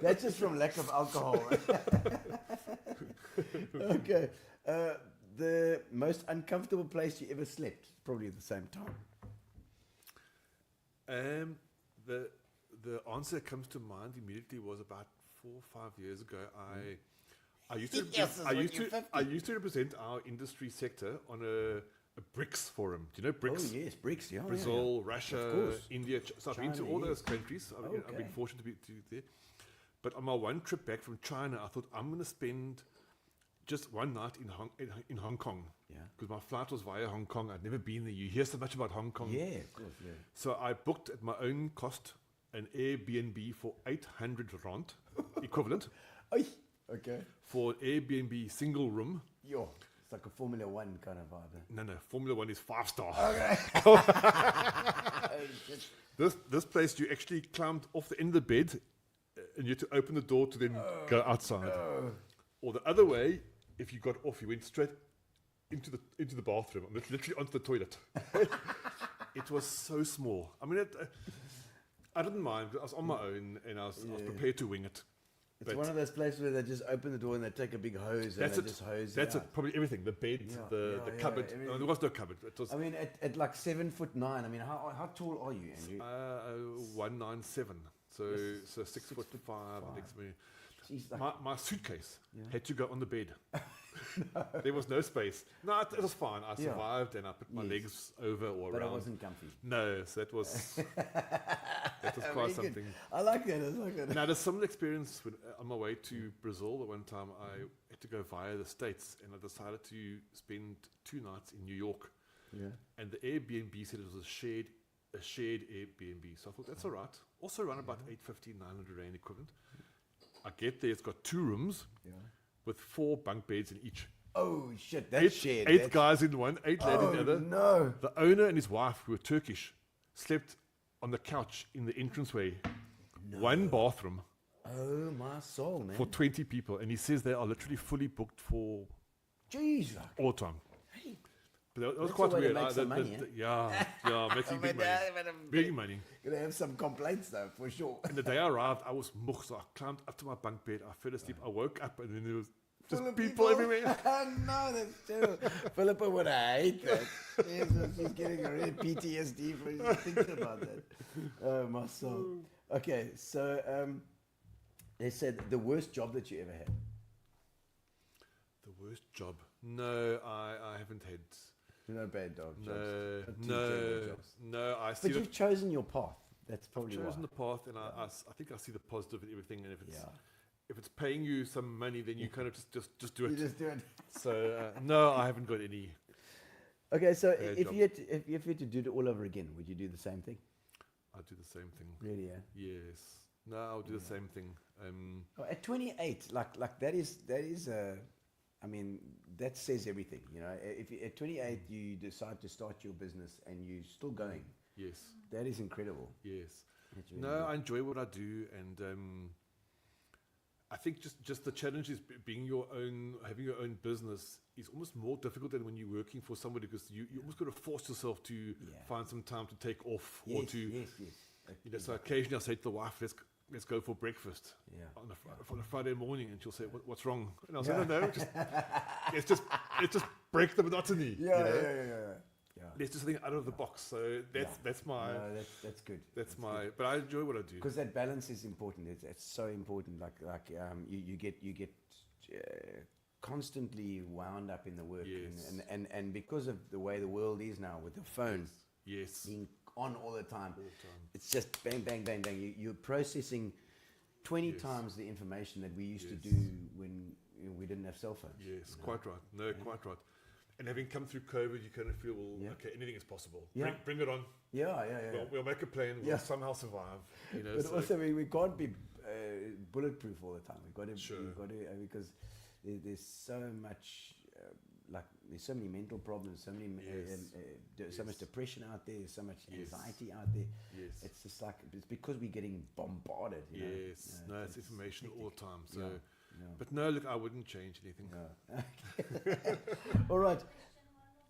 That's just from lack of alcohol. Okay. The most uncomfortable place you ever slept? Probably at the same time. The answer that comes to mind immediately was about 4 or 5 years ago. I used to Yes, it's I when used you're to 50. I used to represent our industry sector on a BRICS forum. Do you know BRICS? Oh, yes, bricks. Yeah, Brazil, Of Russia, course. India. So I've been to China, all yes. those countries. I've been Okay. fortunate to be there. But on my one trip back from China, I thought I'm going to spend just one night in Hong Kong. Yeah. Because my flight was via Hong Kong. I'd never been there. You hear so much about Hong Kong. Yeah, of course. Yeah. So I booked at my own cost an Airbnb for 800 rand equivalent Oy. Okay. for an Airbnb single room. Yo, it's like a Formula One kind of vibe. No, Formula One is 5-star. Okay. This place, you actually climbed off the end of the bed and you had to open the door to then go outside. Or the other way, if you got off, you went straight into the bathroom, literally onto the toilet. It was so small. I mean, I didn't mind. I was on my own and I was prepared to wing it. It's one of those places where they just open the door and they take a big hose and That's they it. just hose That's it. it. Probably everything. The bed, the cupboard. No, everything. there was no cupboard. It was I mean, at like 7'9", I mean, how tall are you, Andrew? 197. So 6'5". Next to me. Jeez, like, My suitcase had to go on the bed. There was no space. No, it was fine. I survived and I put my legs over or but around. it wasn't comfy. No, so that was quite Very good. something. I like that. Now, there's some experience when, on my way to Brazil. The one time I had to go via the States, and I decided to spend 2 nights in New York. Yeah. And the Airbnb said it was a shared Airbnb. So I thought that's all right. Also around about 850, 900 rand equivalent. I get there, it's got 2 rooms with 4 bunk beds in each. Oh shit, that's shared. Eight guys in one, 8 ladies in the other. No. The owner and his wife, who were Turkish, slept on the couch in the entranceway, one bathroom Oh my soul, man. for 20 people, and he says they are literally fully booked for Jeez, like, all time. But that was That's quite the way to weird. make some money, Yeah, making big money. Big money. gonna have some complaints though, for sure. And the day I arrived, I was moch, so I climbed up to my bunk bed, I fell asleep, I woke up, and then there was just Full of people everywhere. No, that's terrible. Philippa would hate that. She's getting a real PTSD for even thinking about that. Oh, my soul. Okay, so they said the worst job that you ever had. The worst job? No, I haven't had. No bad jobs. No, Not too terrible jobs. no. I see But you've chosen your path. That's probably chosen why. the path, and I think I see the positive in everything. And Yeah. if it's paying you some money, then you kind of just do You it. just do it. So no, I haven't got any. Okay, so Bad if job. you had to, if you had to do it all over again, would you do the same thing? I do the same thing. Really? Yeah. Yes. No, I'll do the same thing. Oh, at 28, like that is I mean, that says everything. You know, if you, at 28 you decide to start your business and you're still going, Yes. that is incredible. Yes. That's really No, good. I enjoy what I do, and I think just the challenge is being having your own business is almost more difficult than when you're working for somebody, because you almost got to force yourself to find some time to take off or Yes, to, yes. you know. So occasionally I say to the wife, let's go for breakfast Yeah. on a Friday morning, and she'll say, what's wrong? And I'll say, no, let's just break the monotony. you know? Yeah. Let's do something out of the box. So that's my. No, that's good. That's my. But I enjoy what I do. Because that balance is important. It's so important. You get constantly wound up in the work, Yes. and because of the way the world is now with the phone Yes. being on all the time, it's just bang, bang, bang, bang. You're processing 20 times the information that we used to do when we didn't have cell phones. Yes, quite right. No, quite right. And having come through COVID, you kind of feel, well, okay, anything is possible. Yeah. Bring it on. Yeah. We'll make a plan. We'll somehow survive. You know, But so also, we can't be bulletproof all the time. We've got to, Sure. because there's so much, there's so many mental problems, so many, so much depression out there, so much anxiety out there. Yes. It's just like, it's because we're getting bombarded. You know? Yes. No, it's information all the time. So, Yeah. but no, look, I wouldn't change anything. All right.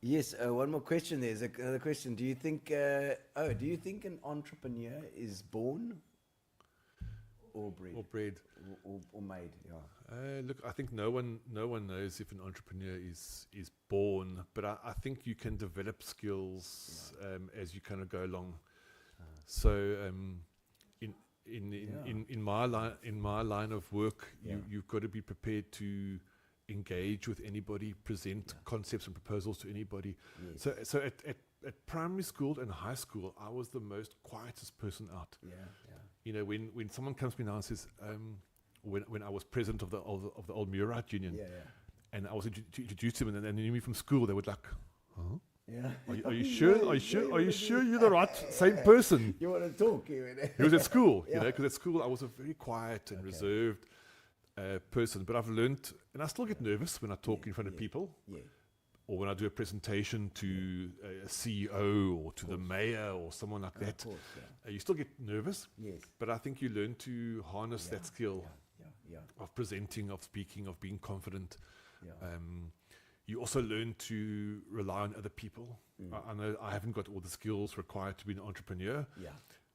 Yes, one more question. There's another question. Do you think an entrepreneur is born or bred? Or bred. Or made? Yeah. Look, I think no one knows if an entrepreneur is born, but I think you can develop skills as you kind of go along. So in my line of work, you've got to be prepared to engage with anybody, present concepts and proposals to anybody. Yes. So at primary school and high school, I was the most quietest person out. Yeah. You know, when someone comes to me now and says, when I was president of the old Muir Union, and I was introduced to them, and they knew me from school, they would like, huh? Yeah. Are you sure? Are you sure you're the right same person? You want to talk? He was at school, you know, because at school I was a very quiet and reserved person. But I've learned, and I still get nervous when I talk in front of people, or when I do a presentation to a CEO or to the mayor or someone like that. Of course, You still get nervous, Yes. but I think you learn to harness that skill Yeah. of presenting, of speaking, of being confident. Yeah. You also learn to rely on other people. I know I haven't got all the skills required to be an entrepreneur. Yeah.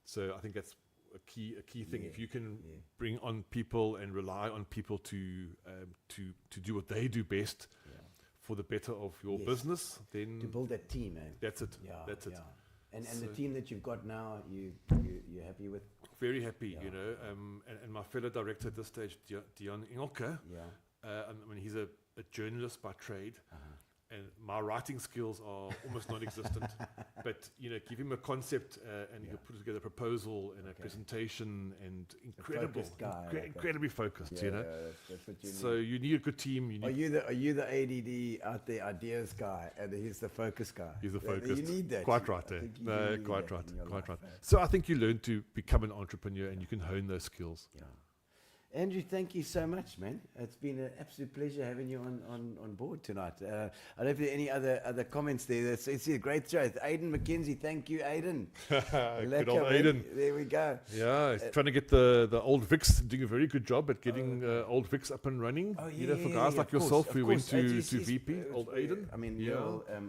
So I think that's a key thing. If you can bring on people and rely on people to do what they do best for the better of your business, then To build that team, eh? that's it. Yeah. That's it. And the So- team that you've got now, you're happy with? Very happy, you know. And my fellow director at this stage, Dion Ingelke, Yeah. I mean, he's a journalist by trade, and my writing skills are almost non-existent. But you know, give him a concept, and he'll put together a proposal and a presentation, and focused guy, like that. incredibly focused. Yeah, You know, that's what you need. so you need a good team. You need Are you the ADD out there ideas guy, and he's the focus guy? He's the You focused. need that. Quite right I there. think you No, really need quite that right. in your Quite life, right. eh? So I think you learn to become an entrepreneur, and you can hone those skills. Yeah. Andrew, thank you so much, man. It's been an absolute pleasure having you on board tonight. I don't know if there are any other comments there. It's a great show. Aidan McKenzie, thank you, Aidan. Good old Aidan. There we go. Yeah, he's trying to get the old Vix, doing a very good job at getting old Vix up and running. Oh, You know, for guys like yourself who went to VP, old Aidan. I mean,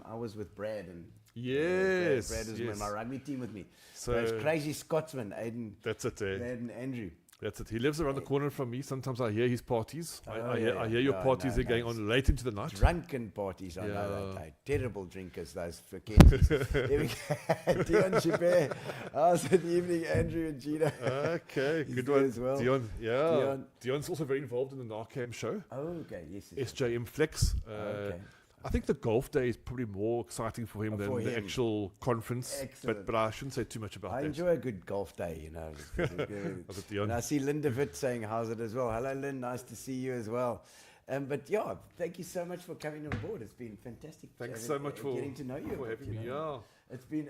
I was with Brad and Yes, Brad was in my rugby team with me. So- Those crazy Scotsmen, Aidan, That's it. Eh? Brad and Andrew. That's it. He lives around the corner from me. Sometimes I hear his parties. I hear your Yeah, parties. no, They're going on late into the night. Drunken parties, I know Yeah. that. Terrible drinkers, those Mackenzies. There we go. Dion Chabert. How's the evening, Andrew and Gino? Okay, He's good there one. as well. Dion, yeah. Dion. Dion's also very involved in the Narcam show. Oh, okay, yes. SJM Flex. Okay. I think the golf day is probably more exciting for him than for the him. actual conference. Excellent. But I shouldn't say too much about I that. enjoy a good golf day, you know. Was it Dion? And I see Linda Witt saying, how's it as well? Hello, Lynn. Nice to see you as well. But yeah, thank you so much for coming on board. It's been fantastic. Thanks so much for getting to know you. for having me. Yeah. It's been,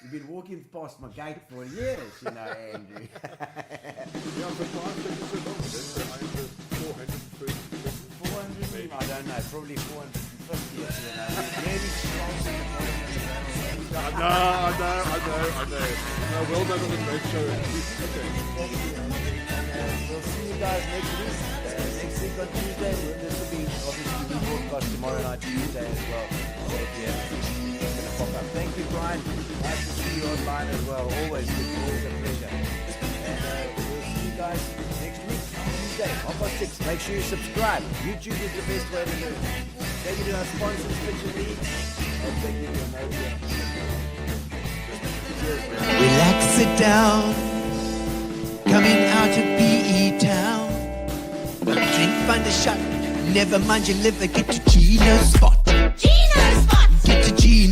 you've been walking past my gate for years, you know, Andrew. Yeah, I'm surprised that you're so long with it. I am the 450. 400, I don't know, probably 450, you know. Really strong. I know. No, well done on the great show. Okay. We'll see you guys next week. Next week on Tuesday. This will be obviously rebroadcast tomorrow night, Tuesday as well. So it's going to pop up. Thank you, Brian. Nice to see you online as well. Always good. Always a pleasure. And we'll see you guys next week, Tuesday, 6:30. Make sure you subscribe. YouTube is the best way to do it. Take it to our sponsors, Picture League, and take it to an idea. Relax, sit down. Coming out of PE town. Drink, find a shot. Never mind your liver. Get to Gino's spot. Gino spot! Get to Gino.